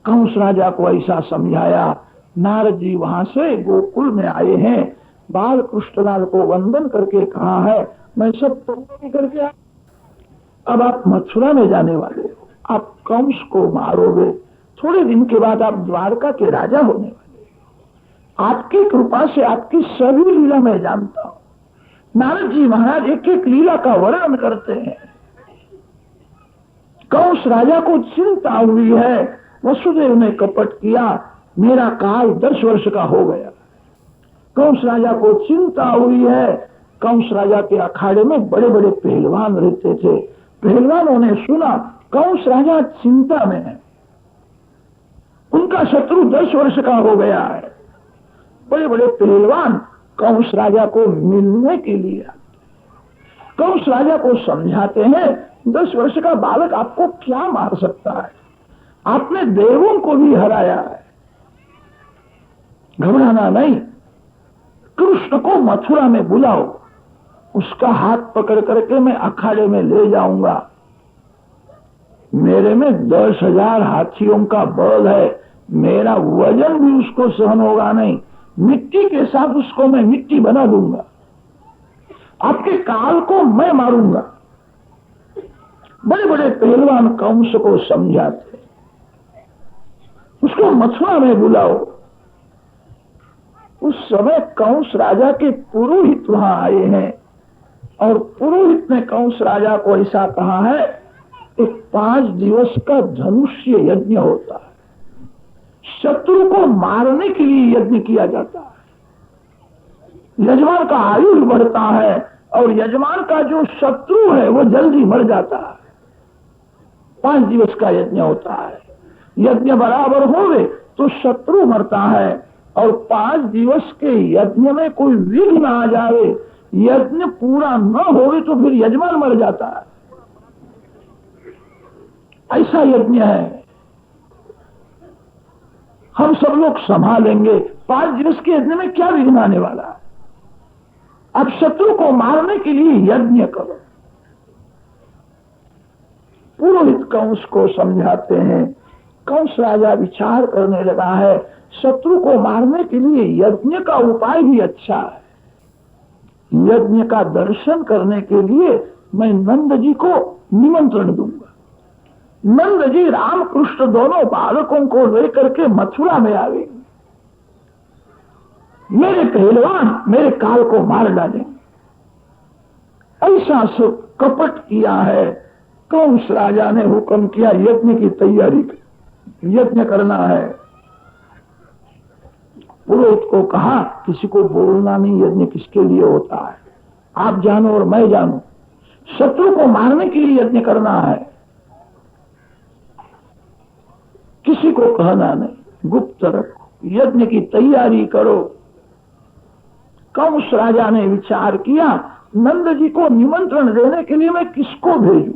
कंस राजा को ऐसा समझाया। नारद जी वहां से गोकुल में आए हैं, बाल कृष्णलाल को वंदन करके कहा है, मैं सब तैयारी करके आया। अब आप मथुरा में जाने वाले हो, आप कंस को मारोगे, थोड़े दिन के बाद आप द्वारका के राजा होने वाले हो। आपकी कृपा से आपकी सभी लीला मैं जानता हूं। नारद जी महाराज एक एक लीला का वर्णन करते हैं। कंस राजा को चिंता हुई है, वसुदेव ने कपट किया, मेरा काल 10 वर्ष का हो गया। कंस राजा को चिंता हुई है। कंस राजा के अखाड़े में बड़े बड़े पहलवान रहते थे। पहलवानों ने सुना कंस राजा चिंता में है, उनका शत्रु 10 वर्ष का हो गया है। बड़े बड़े पहलवान कंस राजा को मिलने के लिए कंस राजा को समझाते हैं, 10 वर्ष का बालक आपको क्या मार सकता है? आपने देवों को भी हराया है, घबराना नहीं। कृष्ण को मथुरा में बुलाओ, उसका हाथ पकड़ करके मैं अखाड़े में ले जाऊंगा। मेरे में 10,000 हाथियों का बल है, मेरा वजन भी उसको सहन होगा नहीं, मिट्टी के साथ उसको मैं मिट्टी बना दूंगा, आपके काल को मैं मारूंगा। बड़े बड़े पहलवान कंस को समझाते, उसको मथुरा में बुलाओ। उस समय कंस राजा के पुरोहित वहां आए हैं और पुरोहित ने कंस राजा को ऐसा कहा है, एक 5 दिवस का धनुष्य यज्ञ होता है, शत्रु को मारने के लिए यज्ञ किया जाता है। यजमान का आयु बढ़ता है और यजमान का जो शत्रु है वो जल्दी मर जाता है। 5 दिवस का यज्ञ होता है, यज्ञ बराबर होवे तो शत्रु मरता है और 5 दिवस के यज्ञ में कोई विघ्न आ जाए, यज्ञ पूरा न होवे तो फिर यजमान मर जाता है। ऐसा यज्ञ है, हम सब लोग संभालेंगे। 5 दिवस के यज्ञ में क्या विघ्न आने वाला है? अब शत्रु को मारने के लिए यज्ञ करो। पुरोहित कंस को समझाते हैं। कंस राजा विचार करने लगा है, शत्रु को मारने के लिए यज्ञ का उपाय भी अच्छा है। यज्ञ का दर्शन करने के लिए मैं नंद जी को निमंत्रण दूंगा। नंद जी रामकृष्ण दोनों बालकों को लेकर के मथुरा में आवेंगे। मेरे पहलवान मेरे काल को मार डालेंगे। ऐसा सब कपट किया है। कंस राजा ने हुक्म किया, यज्ञ की तैयारी, यज्ञ करना है। पुरोहित को कहा, किसी को बोलना नहीं, यज्ञ किसके लिए होता है, आप जानो और मैं जानूं। शत्रु को मारने के लिए यज्ञ करना है, किसी को कहना नहीं, गुप्त रखो, यज्ञ की तैयारी करो। कंस राजा ने विचार किया, नंद जी को निमंत्रण देने के लिए मैं किसको भेजूं?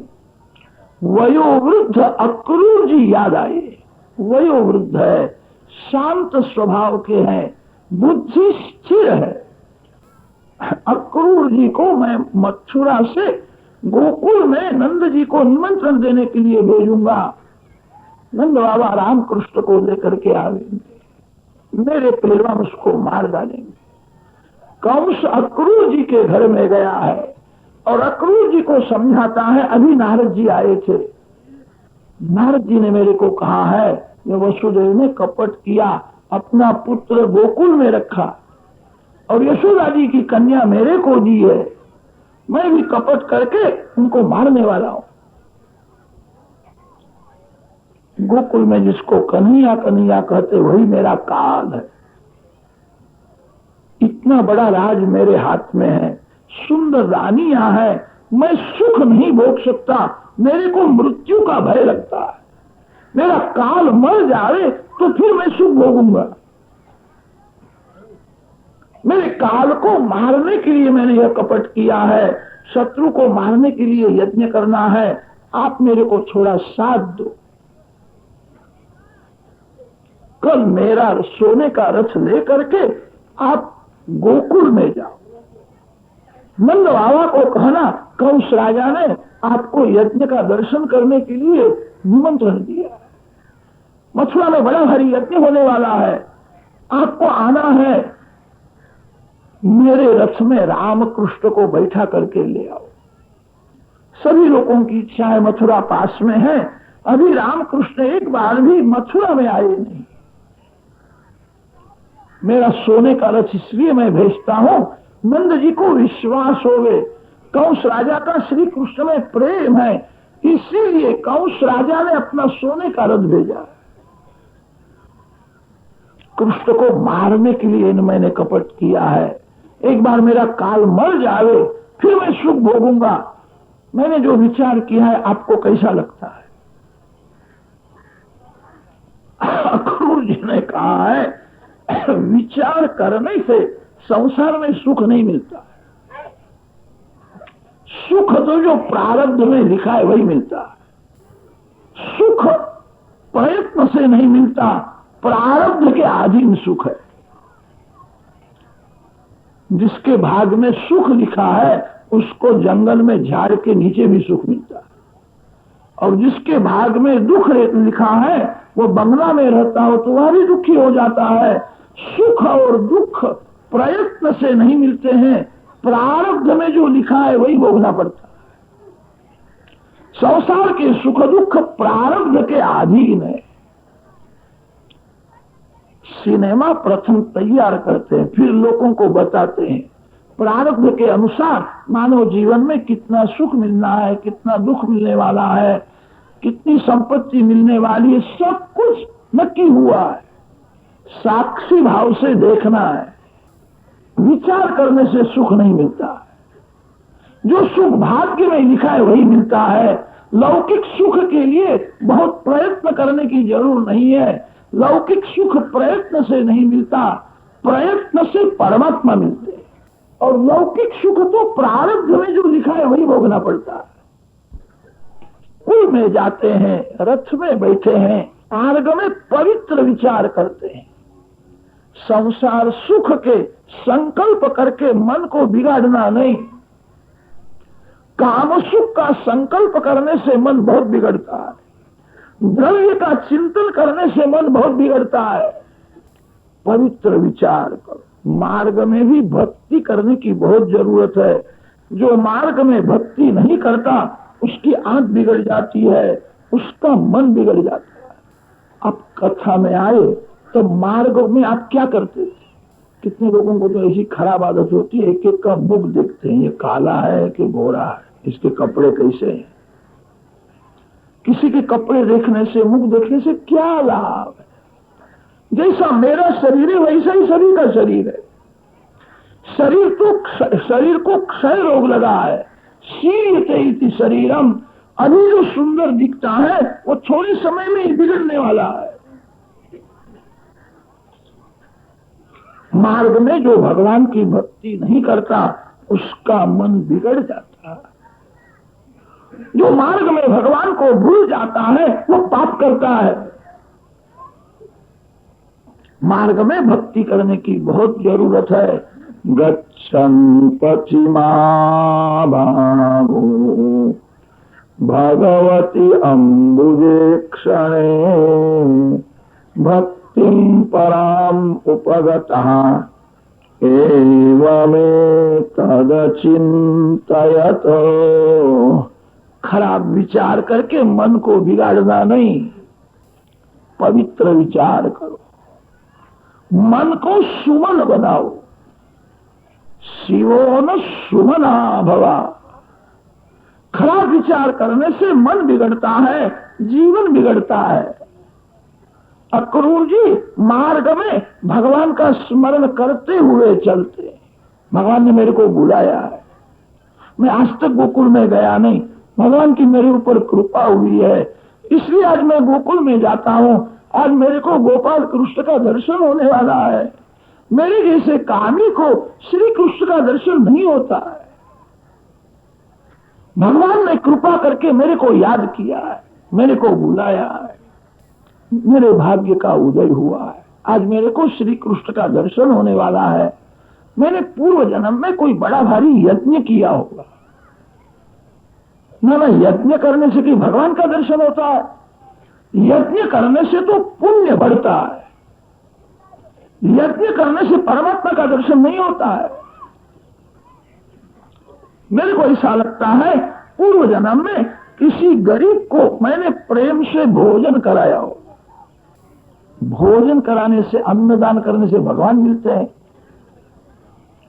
वयोवृद्ध अक्रूर जी याद आए। वयोवृद्ध है, शांत स्वभाव के हैं, बुद्धि स्थिर है। अक्रूर जी को मैं मथुरा से गोकुल में नंद जी को निमंत्रण देने के लिए भेजूंगा। नंद बाबा रामकृष्ण को लेकर के आवेंगे, मेरे पहलवान उसको मार डालेंगे। कंस अक्रूर जी के घर में गया है और अक्रूर जी को समझाता है। अभी नारद जी आए थे, नारद जी ने मेरे को कहा है कि वसुदेव ने कपट किया, अपना पुत्र गोकुल में रखा और यशोदा जी की कन्या मेरे को दी है, मैं भी कपट करके उनको मारने वाला हूं। गोकुल में जिसको कन्हैया कन्हैया कहते वही मेरा काल है। इतना बड़ा राज मेरे हाथ में है, सुंदर रानी यहां है, मैं सुख नहीं भोग सकता, मेरे को मृत्यु का भय लगता है। मेरा काल मर जाए तो फिर मैं सुख भोगूंगा। मेरे काल को मारने के लिए मैंने यह कपट किया है, शत्रु को मारने के लिए यज्ञ करना है, आप मेरे को थोड़ा साथ दो। कल मेरा सोने का रथ लेकर के आप गोकुल में जाओ। नंद बाबा को कहना, कंस राजा ने आपको यज्ञ का दर्शन करने के लिए निमंत्रण दिया है, मथुरा में बड़ा भारी यज्ञ होने वाला है, आपको आना है। मेरे रथ में रामकृष्ण को बैठा करके ले आओ। सभी लोगों की इच्छाएं मथुरा पास में है, अभी रामकृष्ण एक बार भी मथुरा में आए नहीं। मेरा सोने का रथ इसलिए मैं भेजता हूं, नंद जी को विश्वास होवे, कंस राजा का श्री कृष्ण में प्रेम है, इसीलिए कंस राजा ने अपना सोने का रथ भेजा। कृष्ण को मारने के लिए मैंने कपट किया है, एक बार मेरा काल मर जावे फिर मैं सुख भोगूंगा। मैंने जो विचार किया है आपको कैसा लगता है? अक्रूर जी ने कहा है, विचार करने से संसार में सुख नहीं मिलता है, सुख तो जो प्रारब्ध में लिखा है वही मिलता है। सुख प्रयत्न से नहीं मिलता, प्रारब्ध के अधीन सुख है। जिसके भाग में सुख लिखा है उसको जंगल में झाड़ के नीचे भी सुख मिलता है, और जिसके भाग में दुख लिखा है वो बंगला में रहता हो तो वह भी दुखी हो जाता है। सुख और दुख प्रयत्न से नहीं मिलते हैं, प्रारब्ध में जो लिखा है वही भोगना पड़ता है। संसार के सुख दुख प्रारब्ध के अधीन है। सिनेमा प्रथम तैयार करते हैं, फिर लोगों को बताते हैं प्रारब्ध के अनुसार मानव जीवन में कितना सुख मिलना है, कितना दुख मिलने वाला है, कितनी संपत्ति मिलने वाली है, सब कुछ नक्की हुआ है। साक्षी भाव से देखना है, विचार करने से सुख नहीं मिलता है। जो सुख भाग्य में लिखा है वही मिलता है। लौकिक सुख के लिए बहुत प्रयत्न करने की जरूर नहीं है। लौकिक सुख प्रयत्न से नहीं मिलता, प्रयत्न से परमात्मा मिलते हैं। और लौकिक सुख तो प्रारब्ध में जो लिखा है वही भोगना पड़ता है। कोई में जाते हैं, रथ में बैठे हैं, मार्ग में पवित्र विचार करते हैं। संसार सुख के संकल्प करके मन को बिगाड़ना नहीं। काम सुख का संकल्प करने से मन बहुत बिगड़ता है, द्रव्य का चिंतन करने से मन बहुत बिगड़ता है। पवित्र विचार करो। मार्ग में भी भक्ति करने की बहुत जरूरत है। जो मार्ग में भक्ति नहीं करता उसकी आंख बिगड़ जाती है, उसका मन बिगड़ जाता है। अब कथा में आए तो मार्ग में आप क्या करते थे? कितने लोगों को तो ऐसी खराब आदत होती है, एक एक का मुख देखते हैं, ये काला है कि गोरा है, इसके कपड़े कैसे हैं। किसी के कपड़े देखने से, मुख देखने से क्या लाभ है? जैसा मेरा शरीर है वैसा ही सभी का शरीर है। शरीर को क्षय रोग लगा है। शीर्यते इति शरीरम, अभी जो सुंदर दिखता है वो थोड़े समय में ही बिगड़ने वाला है। मार्ग में जो भगवान की भक्ति नहीं करता उसका मन बिगड़ जाता है। जो मार्ग में भगवान को भूल जाता है वो पाप करता है। मार्ग में भक्ति करने की बहुत जरूरत है। गच्छन् पश्चिमा भागो भगवती अम्बुजे क्षणे भक्तिं पराम उपगतः एवमेतद् चिन्तयत। खराब विचार करके मन को बिगाड़ना नहीं, पवित्र विचार करो। मन को सुमन बनाओ। शिवो न सुमना भवा। खराब विचार करने से मन बिगड़ता है, जीवन बिगड़ता है। अक्रूर जी मार्ग में भगवान का स्मरण करते हुए चलते। भगवान ने मेरे को बुलाया है, मैं आज तक गोकुल में गया नहीं, भगवान की मेरे ऊपर कृपा हुई है, इसलिए आज मैं गोकुल में जाता हूँ। आज मेरे को गोपाल कृष्ण का दर्शन होने वाला है। मेरे जैसे कामी को श्री कृष्ण का दर्शन नहीं होता है। भगवान ने कृपा करके मेरे को याद किया है, मेरे को बुलाया है, मेरे भाग्य का उदय हुआ है। आज मेरे को श्री कृष्ण का दर्शन होने वाला है। मैंने पूर्व जन्म में कोई बड़ा भारी यज्ञ किया होगा। ना यज्ञ करने से कि भगवान का दर्शन होता है, यज्ञ करने से तो पुण्य बढ़ता है। यज्ञ करने से परमात्मा का दर्शन नहीं होता है। मेरे को ऐसा लगता है पूर्व जन्म में किसी गरीब को मैंने प्रेम से भोजन कराया हो। भोजन कराने से, अन्नदान करने से भगवान मिलते हैं।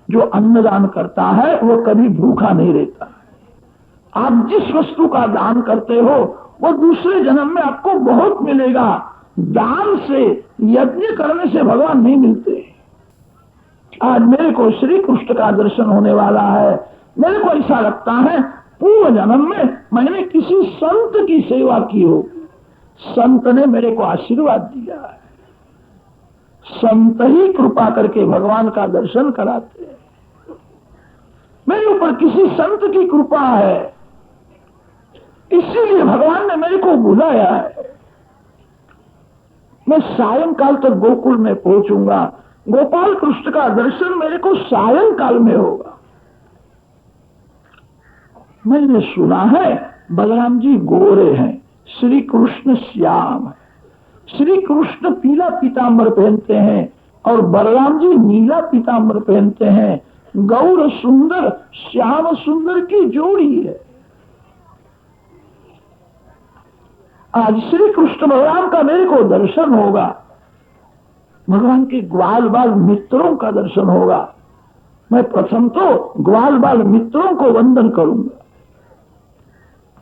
जो अन्नदान करता है वो कभी भूखा नहीं रहता। आप जिस वस्तु का दान करते हो वो दूसरे जन्म में आपको बहुत मिलेगा। दान से, यज्ञ करने से भगवान नहीं मिलते। आज मेरे को श्री कृष्ण का दर्शन होने वाला है। मेरे को ऐसा लगता है पूर्व जन्म में मैंने किसी संत की सेवा की हो, संत ने मेरे को आशीर्वाद दिया है। संत ही कृपा करके भगवान का दर्शन कराते हैं। मेरे ऊपर किसी संत की कृपा है, इसीलिए भगवान ने मेरे को बुलाया है। मैं सायंकाल तक गोकुल में पहुंचूंगा। गोपाल कृष्ण का दर्शन मेरे को सायंकाल में होगा। मैंने सुना है बलराम जी गोरे हैं, श्री कृष्ण श्याम है। श्री कृष्ण पीला पीतांबर पहनते हैं और बलराम जी नीला पीतांबर पहनते हैं। गौर सुंदर श्याम सुंदर की जोड़ी है। आज श्री कृष्ण भगवान का मेरे को दर्शन होगा। भगवान के ग्वाल बाल मित्रों का दर्शन होगा। मैं प्रथम तो ग्वाल बाल मित्रों को वंदन करूंगा।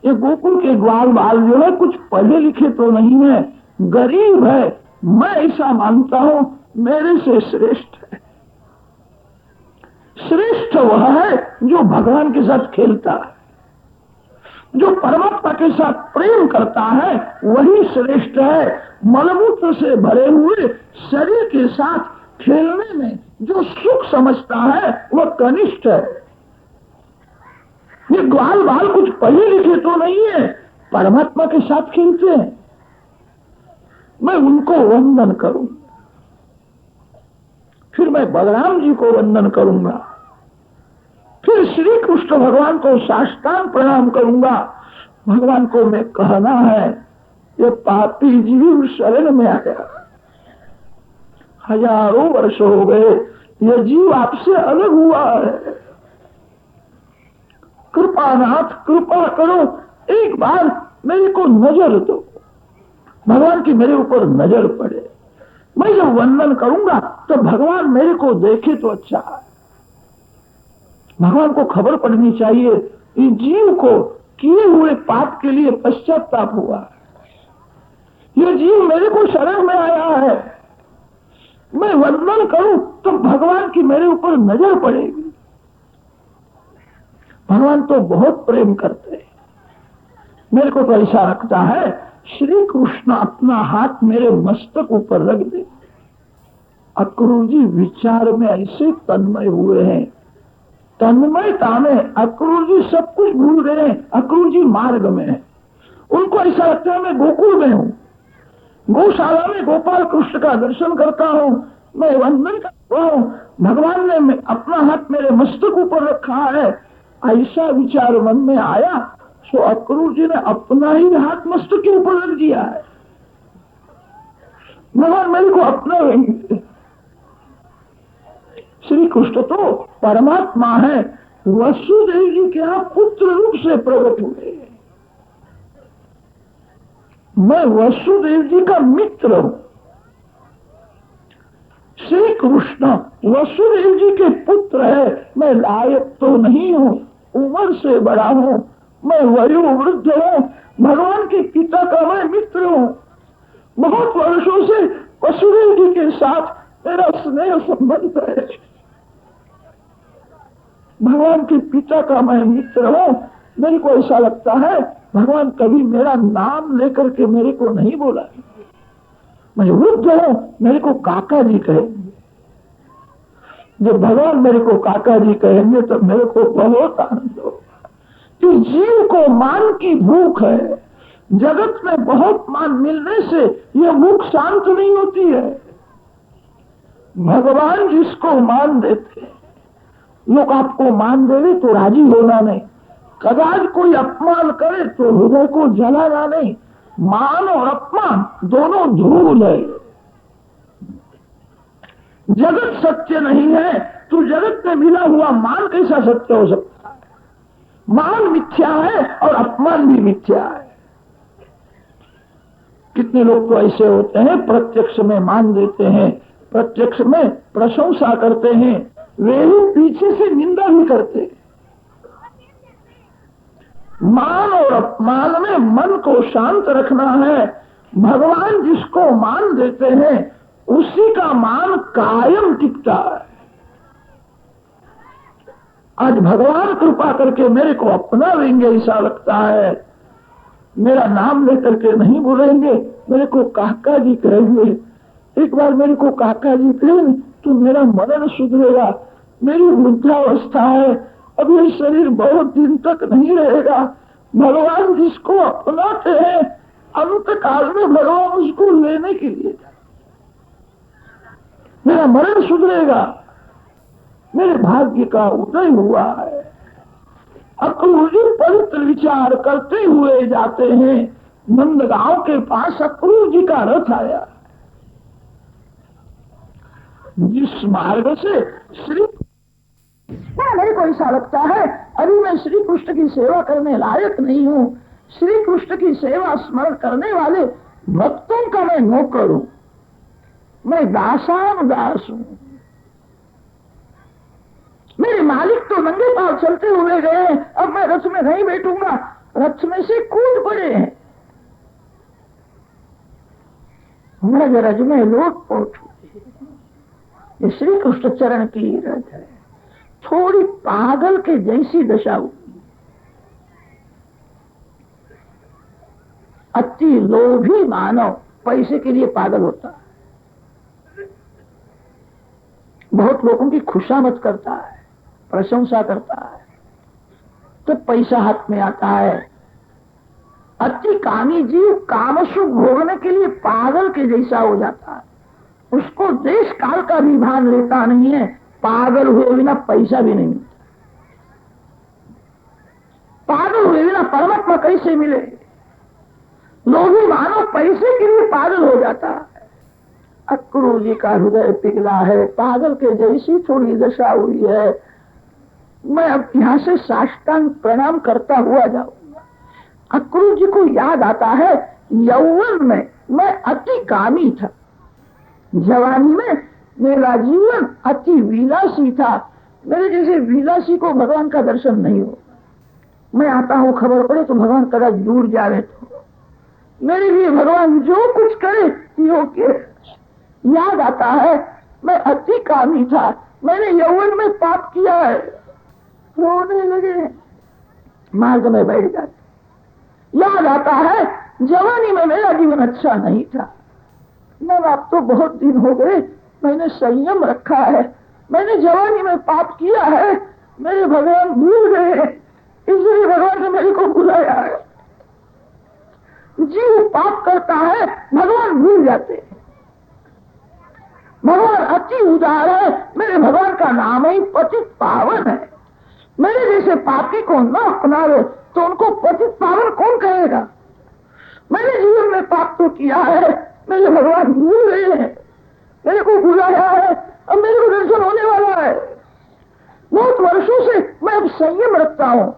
ये गोकुल के ग्वाल बाल जो है कुछ पढ़े लिखे तो नहीं है, गरीब है। मैं ऐसा मानता हूं मेरे से श्रेष्ठ है। श्रेष्ठ वह है जो भगवान के साथ खेलता है, जो परमात्मा के साथ प्रेम करता है, वही श्रेष्ठ है। मलमूत्र से भरे हुए शरीर के साथ खेलने में जो सुख समझता है वह कनिष्ठ है। ये ग्वाल बाल कुछ पढ़े लिखे तो नहीं है, परमात्मा के साथ खेलते हैं। मैं उनको वंदन करूं, फिर मैं बलराम जी को वंदन करूंगा, फिर श्री कृष्ण भगवान को साष्टांग प्रणाम करूंगा। भगवान को मैं कहना है, ये पापी जीव शरण में आया, हजारों वर्ष हो गए ये जीव आपसे अलग हुआ है, कृपानाथ कृपा करो, एक बार मेरे को नजर दो, भगवान की मेरे ऊपर नजर पड़े। मैं जब वंदन करूंगा तो भगवान मेरे को देखे तो अच्छा है। भगवान को खबर पड़नी चाहिए इस जीव को किए हुए पाप के लिए पश्चाताप हुआ है, ये जीव मेरे को शरण में आया है, मैं वंदन करूं तो भगवान की मेरे ऊपर नजर पड़ेगी। भगवान तो बहुत प्रेम करते हैं, मेरे को तो ऐसा लगता है श्री कृष्ण अपना हाथ मेरे मस्तक ऊपर रख दे। अक्रूर जी विचार में ऐसे तन्मय हुए हैं, तन्मयता में अक्रूर जी सब कुछ भूल गए हैं। अक्रूर जी मार्ग में है, उनको ऐसा लगता है मैं गोकुल में हूँ, गौशाला में गोपाल कृष्ण का दर्शन करता हूँ, मैं वंदन करता हूँ, भगवान ने अपना हाथ मेरे मस्तक ऊपर रखा है। ऐसा विचार मन में आया तो अक्रूर जी ने अपना ही हाथ मस्तक के ऊपर रख दिया है। भगवान मेरे को अपना श्री कृष्ण तो परमात्मा है, वसुदेव जी के यहाँ पुत्र रूप से प्रकट हुए। मैं वसुदेव जी का मित्र हूं। श्री कृष्ण वसुदेव जी के पुत्र है, मैं लायक तो नहीं हूं, उम्र से बड़ा हूं, मैं वयोवृद्ध हूं, भगवान के पिता का मैं मित्र हूं। बहुत वर्षों से वसुदेव जी के साथ मेरा स्नेह संबंध है, भगवान के पिता का मैं मित्र हूं। मेरे को ऐसा लगता है भगवान कभी मेरा नाम लेकर के मेरे को नहीं बोला, मैं वृद्ध हूं, मेरे को काका जी कहेंगे। जब भगवान मेरे को काका जी कहेंगे तो मेरे को बहुत आनंद होगा कि जीव को मान की भूख है। जगत में बहुत मान मिलने से यह भूख शांत नहीं होती है। भगवान जिसको मान देते हैं, लोग आपको मान देवे तो राजी होना नहीं, कदाच कोई अपमान करे तो हृदय को जलाना नहीं। मान और अपमान दोनों धूल है, जगत सत्य नहीं है तो जगत में मिला हुआ मान कैसा सत्य हो सकता है? मान मिथ्या है और अपमान भी मिथ्या है। कितने लोग तो ऐसे होते हैं प्रत्यक्ष में मान देते हैं, प्रत्यक्ष में प्रशंसा करते हैं, वे ही पीछे से निंदा भी करते हैं। मान और अपमान में मन को शांत रखना है। भगवान जिसको मान देते हैं उसी का मान कायम टिकता है। आज भगवान कृपा करके मेरे को अपना लेंगे ऐसा लगता है, मेरा नाम लेकर के नहीं बोलेंगे, मेरे को काका जी कहेंगे। एक बार मेरे को काका जी कहें तो मेरा मन सुधरेगा। मेरी वृद्धावस्था है, अब ये शरीर बहुत दिन तक नहीं रहेगा। भगवान जिसको अपनाते हैं अंत काल में भगवान उसको लेने के लिए, मेरा मरण सुधरेगा, मेरे भाग्य का उदय हुआ है। अक्रूर जी पवित्र विचार करते हुए जाते हैं, नंदगांव के पास अक्रूर जी का रथ आया। जिस मार्ग से मेरे को ऐसा लगता है अभी मैं श्री कृष्ण की सेवा करने लायक नहीं हूँ, श्री कृष्ण की सेवा स्मरण करने वाले भक्तों का मैं नौकर हूँ, मैं दासानुदास हूँ। मेरे मालिक तो नंगे पांव चलते हुए गए, अब मैं रथ में नहीं बैठूंगा, रथ में से कूद पड़े हैं। रज रज में लोट पोट हुए। ये श्री कृष्ण चरण की रज है। थोड़ी पागल के जैसी दशा हुई। अति लोभी मानव पैसे के लिए पागल होता है, बहुत लोगों की खुशामद करता है, प्रशंसा करता है, तो पैसा हाथ में आता है, अति कामी जीव काम सुख भोगने के लिए पागल के जैसा हो जाता है। उसको देश काल का भी भान रहता नहीं है। पागल हुए बिना पैसा भी नहीं मिलता। पागल हुए बिना परमात्मा कैसे मिले? लोभी मानो पैसे के लिए पागल हो जाता है। अक्रूर जी का हृदय पिघला है, पागल के जैसी थोड़ी दशा हुई है। मैं अब यहाँ से साष्टांग प्रणाम करता हुआ जाऊंगा। अक्रूर जी को याद आता है, यौवन में मैं अति कामी था, जवानी में मेरा जीवन अति विलासी था। मेरे जैसे विलासी को भगवान का दर्शन नहीं हो। मैं आता हूँ, खबर पड़े तो भगवान कदा दूर जा रहे तो मेरे लिए भगवान जो कुछ करे योग्य। याद आता है, मैं अति कामी था, मैंने यौवन में पाप किया है। रोने लगे, मार्ग में बैठ जाते। याद आता है, जवानी में मेरा जीवन अच्छा नहीं था। मैं अब तो बहुत दिन हो गए, मैंने संयम रखा है, मैंने जवानी में पाप किया है, मेरे भगवान भूल गए, इसलिए भगवान ने मेरे को बुलाया है। जीव पाप करता है, भगवान भूल जाते हैं। भगवान अति उदार है, मेरे भगवान का नाम ही पतित पावन है। मेरे जैसे पापी को न अपनावे तो उनको पतित पावन कौन कहेगा? मैंने जीवन में पाप तो किया है, मेरे भगवान भूल गए हैं, मेरे को बुलाया है, अब मेरे को दर्शन होने वाला है। बहुत वर्षों से मैं अब संयम रखता हूँ।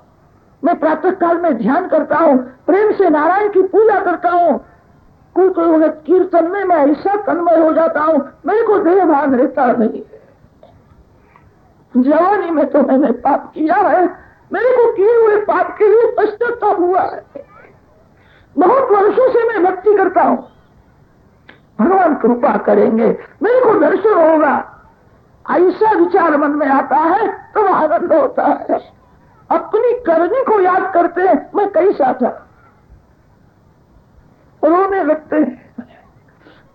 मैं प्रातः काल में ध्यान करता हूँ, प्रेम से नारायण की पूजा करता हूँ। कोई कोई वक्त कीर्तन में मैं ऐसा तन्मय हो जाता हूँ, मेरे को देह भान रहता नहीं। जवानी में तो मैंने पाप किया है, मेरे को किए हुए पाप के लिए पश्चाताप हुआ है। बहुत वर्षों से मैं भक्ति करता हूँ, भगवान कृपा करेंगे, मेरे को दर्शन होगा। ऐसा विचार मन में आता है तो आनंद होता है। अपनी करनी को याद करते हैं, मैं कैसा था, रोने लगते हैं।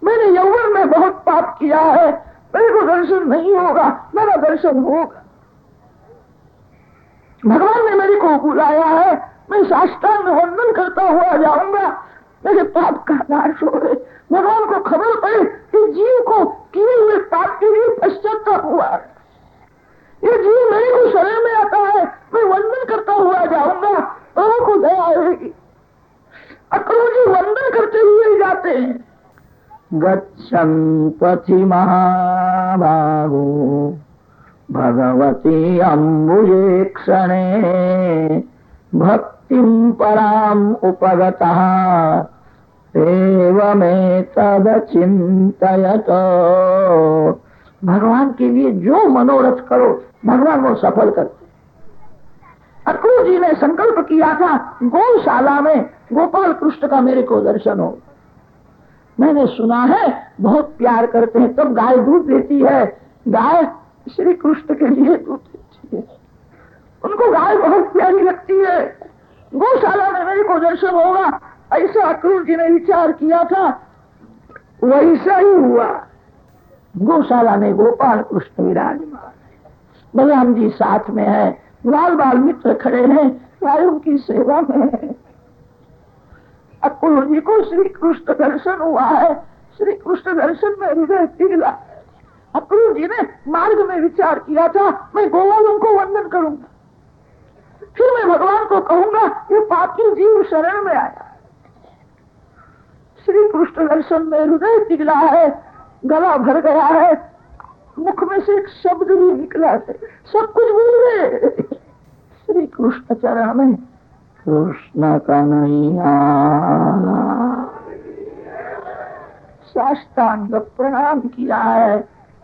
मैंने यौवन में बहुत पाप किया है, मेरे को दर्शन नहीं होगा, मेरा दर्शन होगा। भगवान ने मेरे को बुलाया है, मैं साष्टांग वंदन करता हुआ जाऊंगा, मेरे पाप का नाश हो गए। भगवान को खबर पड़े कि जीव को किए हुए पाप के लिए पश्चाताप हुआ है। ये जीव मेरे को शरण में आता है, मैं वंदन करता हुआ जाऊंगा, प्रभु को दया आएगी। अक्रूर जी वंदन करते हुए जाते हैं। गच्छन् पथि महाभागो भगवती अम्बुजे क्षणे भक्तिं पराम उपगतः एवमेतद चिन्तयत। भगवान के लिए जो मनोरथ करो, भगवान वो सफल करते। अक्रूर जी ने संकल्प किया था, गौशाला में गोपाल कृष्ण का मेरे को दर्शन हो। मैंने सुना है बहुत प्यार करते हैं, तब गाय दूध देती है। गाय श्री कृष्ण के लिए दूध देती है, उनको गाय बहुत प्यारी लगती है। गौशाला में मेरे को दर्शन होगा, ऐसा अक्रूर जी ने विचार किया था, वैसा ही हुआ। गौशाला में गोपाल कृष्ण विराजमान, बलराम जी साथ में है, बाल बाल मित्र खड़े हैं, गायों की सेवा में है। अक्रूर जी को श्री कृष्ण दर्शन हुआ है, श्री कृष्ण दर्शन में हृदय पिघला है। अक्रूर जी ने मार्ग में विचार किया था, मैं गोवालों को वंदन करूंगा, फिर मैं भगवान को कहूंगा ये पापी जीव शरण में आया। श्री कृष्ण दर्शन में हृदय पिघला है, गला भर गया है, मुख में से एक शब्द भी निकला है, सब कुछ भूल गए। श्री कृष्ण चरण में कृष्ण कन्हैया साष्टांग प्रणाम किया है।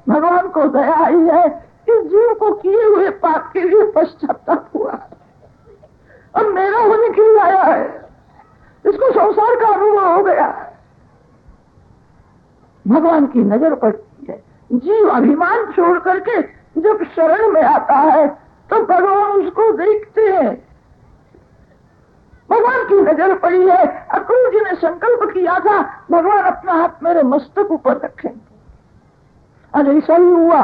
भगवान को दया आई है, इस जीव को किए हुए पाप के लिए पश्चाताप हुआ है, अब मेरा होने के लिए आया है, इसको संसार का अनुभव हो गया है। भगवान की नजर पड़ती है, जीव अभिमान छोड़ करके जब शरण में आता है तो भगवान उसको देखते हैं। भगवान की नजर पड़ी है। अक्रूर जी ने संकल्प किया था भगवान अपना हाथ मेरे मस्तक ऊपर रखेंगे, और ऐसा ही हुआ।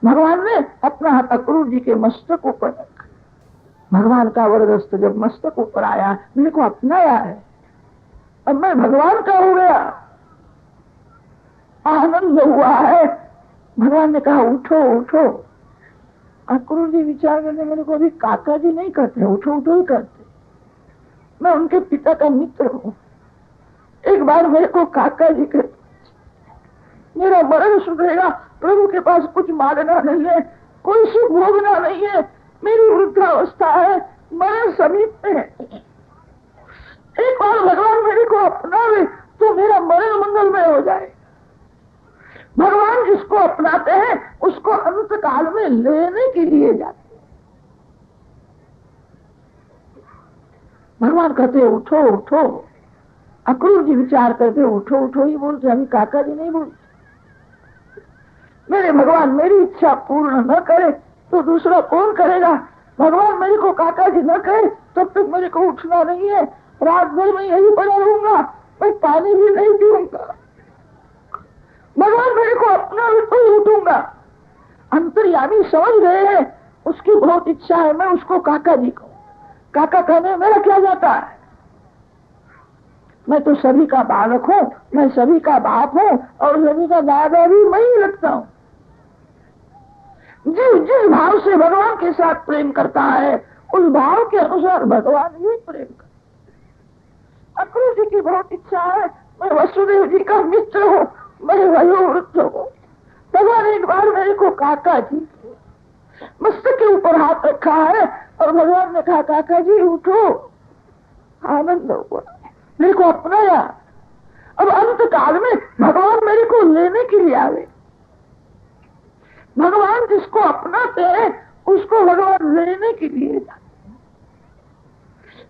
भगवान ने अपना हाथ अक्रूर जी के मस्तक ऊपर रखा। भगवान का वरदस्त जब मस्तक ऊपर आया, मेरे को अपनाया है, अब मैं भगवान का हो गया। आनंद हुआ है। भगवान ने कहा उठो उठो। अक्रूर जी विचार करने मेरे को अभी काका जी नहीं करते, उठो उठो ही करते। मैं उनके पिता का मित्र हूँ, एक बार मेरे को काका जी के, मेरा मरण सुधरेगा। प्रभु के पास कुछ मांगना नहीं है, कोई सुख भोगना नहीं है, मेरी वृद्धावस्था है, मरण समीप में है। एक बार भगवान मेरे को अपनावे तो मेरा मरण मंगलमय हो जाए। भगवान जिसको अपनाते हैं उसको अंत काल में लेने के लिए जाते हैं। भगवान कहते उठो उठो। अक्रूर जी विचार करते उठो उठो ही बोलते, अभी काका जी नहीं बोलते। मेरे भगवान मेरी इच्छा पूर्ण न करे तो दूसरा कौन करेगा। भगवान मेरे को काका जी न कहे तब तक मेरे को उठना नहीं है। रात भर में यही पड़ा रहूंगा, मैं पानी भी नहीं पीऊंगा। भगवान मेरे को अपना तो ही उठूंगा। अंतर्यामी समझ गए हैं, उसकी बहुत इच्छा है मैं उसको काका जी कहूं। काका कहने मेरा क्या जाता है, मैं तो सभी का बालक हूं, मैं सभी का बाप हूं और सभी का दादा भी मैं ही लगता हूं। जिस भाव से भगवान के साथ प्रेम करता है उस भाव के अनुसार भगवान ही प्रेम करता है। अक्रूर जी की बहुत इच्छा है मैं वसुदेव जी का मित्र हूं, मैं वयोवृद्ध हूं। भगवान एक बार मेरे को काका जी मस्तक के ऊपर हाथ रखा है और भगवान ने कहा काका जी उठो। आनंद हुआ, मेरे को अपनाया। अब अंत काल में भगवान मेरे को लेने के लिए आवे। भगवान जिसको अपनाते हैं उसको भगवान लेने के लिए जाते हैं।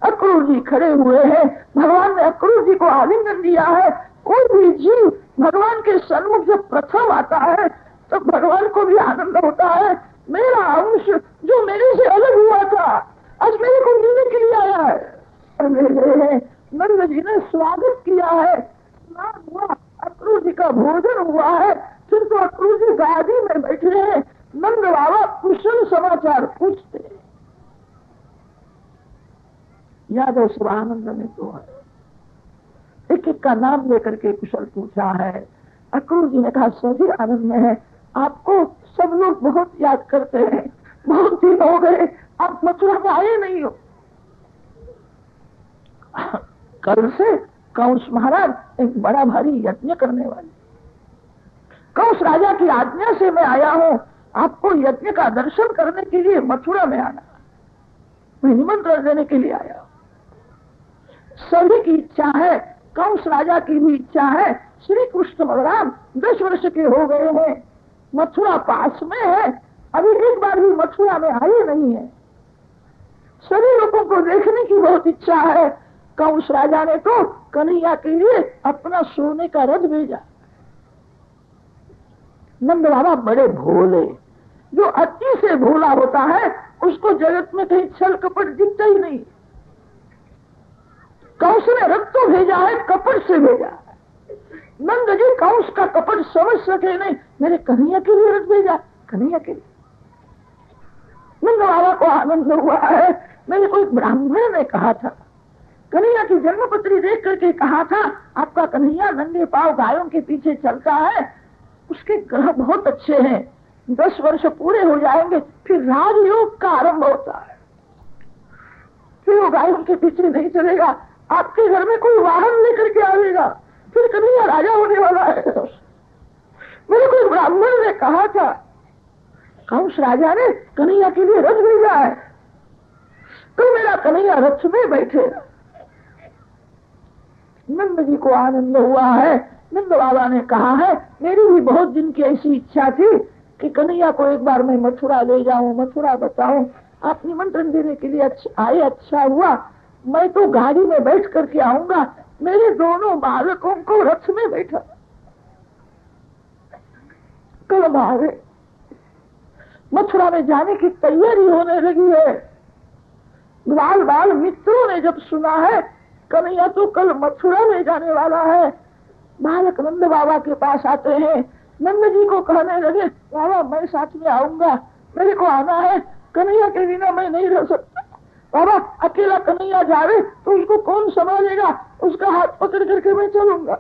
अक्रूर जी खड़े हुए हैं, भगवान ने अक्रूर जी को आलिंगन दिया है। कोई भी जीव भगवान के सन्मुख जब प्रथम आता है तो भगवान को भी आनंद होता है। मेरा अंश जो मेरे से अलग हुआ था आज मेरे को लेने के लिए आया है। नंद जी ने स्वागत किया है, स्नान हुआ, अक्रूर जी का भोजन हुआ है। फिर तो अक्रूर जी गादी में बैठे हैं, नंद बाबा कुशल समाचार पूछते हैं। यादव शिवानंद में तो है, एक एक का नाम लेकर के कुशल पूछा है। अक्रूर जी ने कहा सभी आनंद में है, आपको सब लोग बहुत याद करते हैं, बहुत दिन हो गए आप मथुरा में आए नहीं हो। कल से कंस महाराज एक बड़ा भारी यज्ञ करने वाले, कंस राजा की आज्ञा से मैं आया हूं, आपको यज्ञ का दर्शन करने के लिए मथुरा में आना, मैं निमंत्रण देने के लिए आया हूं। सभी की इच्छा है, कंस राजा की भी इच्छा है। श्री कृष्ण बलराम 10 वर्ष के हो गए हैं, मथुरा पास में है, अभी एक बार भी मथुरा में आए नहीं है। सभी लोगों को देखने की बहुत इच्छा है। कंस राजा ने तो कन्हैया के लिए अपना सोने का रथ भेजा। नंद बाबा बड़े भोले, जो अति से भोला होता है उसको जगत में कहीं छल कपट दिखता ही नहीं। कंस ने रथ तो भेजा है, कपट से भेजा है। नंद जी कंस का कपट समझ सके नहीं, मेरे कन्हैया के लिए रथ भेजा, कन्हैया के लिए। नंद बाबा को आनंद हुआ है। मेरे को एक ब्राह्मण ने कहा था, कन्हैया की जन्मपत्री देख करके कहा था आपका कन्हैया नंगे पांव गायों के पीछे चलता है, उसके ग्रह बहुत अच्छे हैं, 10 वर्ष पूरे हो जाएंगे फिर राजयोग का आरंभ होता है, फिर वो गायों के पीछे नहीं चलेगा, आपके घर में कोई वाहन लेकर के आएगा, फिर कन्हैया राजा होने वाला है। मेरे को ब्राह्मण ने कहा था कंस राजा ने कन्हैया के लिए रथ भेजा है, तो मेरा कन्हैया रथ में बैठेगा। नंद जी को आनंद हुआ है। नंद बाबा ने कहा है मेरी भी बहुत दिन की ऐसी इच्छा थी कि कन्हैया को एक बार मैं मथुरा ले जाऊं, मथुरा बताऊं, आप निमंत्रण देने के लिए आए, अच्छा हुआ। मैं तो गाड़ी में बैठ करके आऊंगा, मेरे दोनों बालकों को रथ में बैठा कल मारे। मथुरा में जाने की तैयारी होने लगी है। बाल बाल मित्रों ने जब सुना है कन्हैया तो कल मथुरा में जाने वाला है, बालक नंद बाबा के पास आते हैं। नंद जी को कहने लगे बाबा मैं साथ में आऊंगा, मेरे को आना है, कन्हैया के बिना मैं नहीं रह सकता, बाबा अकेला कन्हैया जावे तो उसको कौन संभालेगा, उसका हाथ पकड़ करके मैं चलूंगा।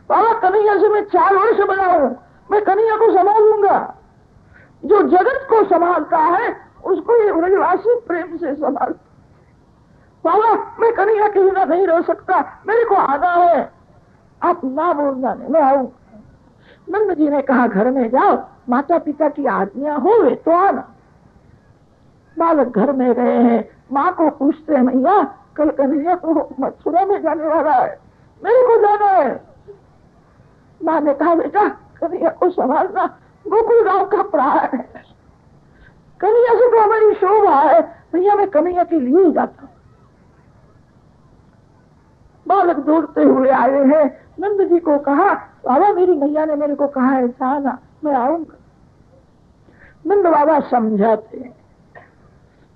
बाबा कन्हैया से मैं 4 वर्ष बड़ा हूं, मैं कन्हैया को संभालूंगा। जो जगत को संभालता है उसको ये ब्रजवासी प्रेम से संभाल। बाबा मैं कन्हैया के बिना नहीं रह सकता, मेरे को आना है। आप ना बोलना नहीं, मैं आऊंगा। नंद जी ने कहा घर में जाओ, माता पिता की आज्ञा होवे तो आना। बालक घर में गए हैं, माँ को पूछते हैं मैया कल कन्हैया को मथुरा में जाने वाला है, मेरे को जाना है। माँ ने कहा बेटा कन्हैया को संभालना, गोकुल गांव का प्राण है, कन्हैया से तो हमारी शोभा है, भैया मैं कन्हैया के लिए ही जाता हूँ। बालक दौड़ते हुए आए हैं, नंद जी को कहा बाबा मेरी मैया ने मेरे को कहा है जाना, मैं आऊंगा। नंद बाबा समझाते हैं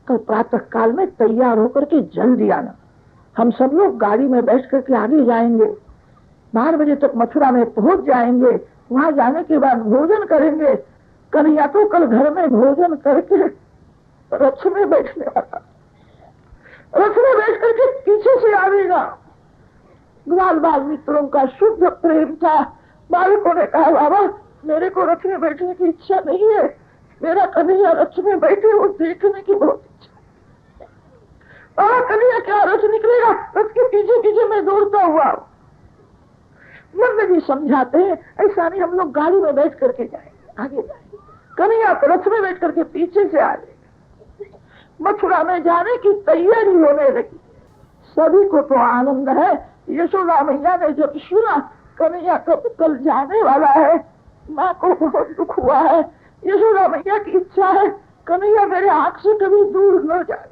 कल प्रातः काल में तैयार होकर के जल्दी आना, हम सब लोग गाड़ी में बैठ करके आगे जाएंगे, 12 बजे तक मथुरा में पहुंच जाएंगे। वहां जाने के बाद भोजन करेंगे। कन्हैया तो कल घर में भोजन करके रथ में बैठने वाला, रथ में बैठ करके पीछे से आवेगा। ग्वाल बाल मित्रों का शुद्ध प्रेम था। बालकों ने कहा बाबा मेरे को रथ में बैठने की इच्छा नहीं है, मेरा कन्हैया रथ में बैठे वो देखने की बहुत इच्छा। बाबा कन्हैया क्या रथ निकलेगा, रथ के पीछे पीछे मैं दौड़ता हुआ। नंद जी समझाते हैं ऐसा नहीं, हम लोग गाड़ी में बैठ करके जाएंगे, आगे जाएंगे, कन्हैया रथ में बैठ करके पीछे से आ जाएगा। मथुरा में जाने की तैयारी होने लगी। सभी को तो आनंद है। यशोदा मैया ने जब सुना कन्हैया कल जाने वाला है, माँ को बहुत दुख हुआ है। यशोदा मैया की इच्छा है कन्हैया मेरे आंख से कभी दूर न जाए।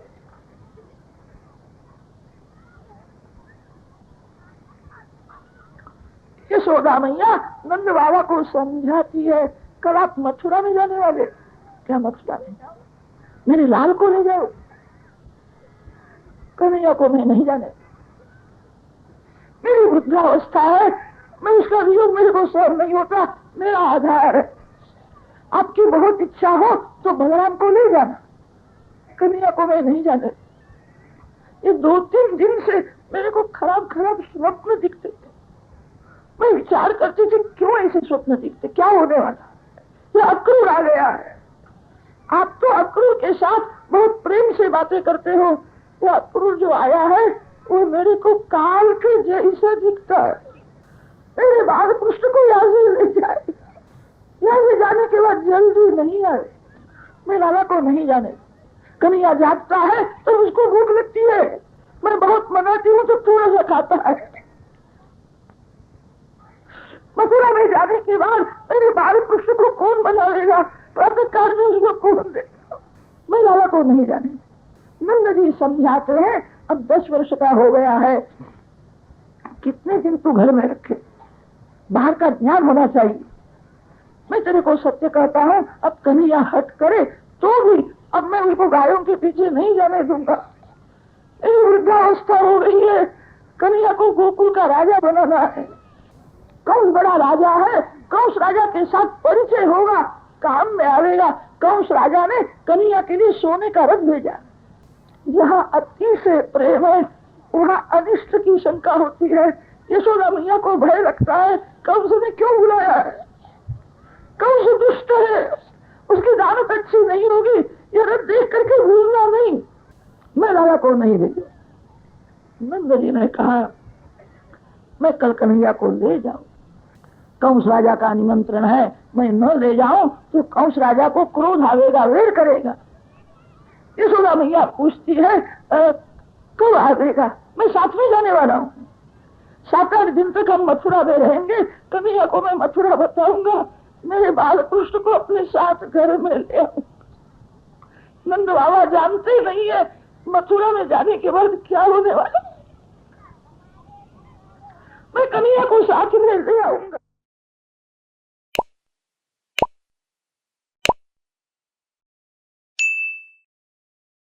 यशोदा मैया नंद बाबा को समझाती है कल आप मथुरा में जाने वाले, क्या मथुरा में जाओ, मेरे लाल को ले जाओ, कन्हैया को मैं नहीं जाने, मेरी वृद्धावस्था है, मैं उसका वियोग मेरे को सहन नहीं होता, मेरा आधार है। आपकी बहुत इच्छा हो तो बलराम को ले जाना, कन्हैया को मैं नहीं जाने। ये 2-3 दिन से मेरे को खराब खराब स्वप्न दिखते थे। मैं विचार करती थी क्यों ऐसे स्वप्न दिखते, क्या होने वाला। ये अक्रूर आ गया है। आप तो अक्रूर के साथ बहुत प्रेम से बातें करते हो, वो अक्रूर जो आया है वो मेरे को काल के जैसा दिखता है। मेरे बाल पृष्ठ को यहाँ से ले जाए, यहाँ से जाने के बाद जल्दी नहीं आए, मैं लाला को नहीं जाने। कन्हैया जागता है तो उसको भूख लगती है, मैं बहुत मनाती हूँ तो थोड़ा सा खाता है। मथुरा में जाने के बाद मेरे बाल पृष्ठ को कौन बनाएगा, प्रातः काल में उसको कौन देगा, मैं लाला को नहीं जाने। नंद जी समझाते हैं अब 10 वर्ष का हो गया है, कितने दिन तू घर में रखे, बाहर का ज्ञान होना चाहिए। मैं तेरे को सत्य कहता हूँ अब कन्हैया हट करे तो भी अब मैं उसको गायों के पीछे नहीं जाने दूंगा। वृद्धावस्था हो गई है, कन्हैया को गोकुल का राजा बनाना है। कंस बड़ा राजा है, कंस राजा के साथ परिचय होगा, काम में आएगा। कंस राजा ने कन्हैया के लिए सोने का रथ भेजा। जहाँ अति से प्रेम है वहाँ अनिष्ट की शंका होती है। यशोदा मैया को भय लगता है कंस ने क्यों बुलाया है, कंस दुष्ट है, उसकी दानत अच्छी नहीं होगी, ये रथ देख करके भूलना नहीं, मैं लाला को नहीं भेजा। नंद जी ने कहा मैं कल कन्हैया को ले जाऊं, कंस राजा का निमंत्रण है, मैं न ले जाऊं तो कंस राजा को क्रोध आवेगा, वेर करेगा। यशोदा मैया पूछती है कब आवेगा, मैं साथ में जाने वाला हूँ, 7-8 दिन तक हम मथुरा में रहेंगे, कन्हैया को मैं मथुरा बताऊंगा, मेरे बाल कृष्ण को अपने साथ घर में ले आऊंगा। नंद बाबा जानते नहीं है मथुरा में जाने के बाद क्या होने वाला, मैं कन्हैया को साथ में ले आऊंगा।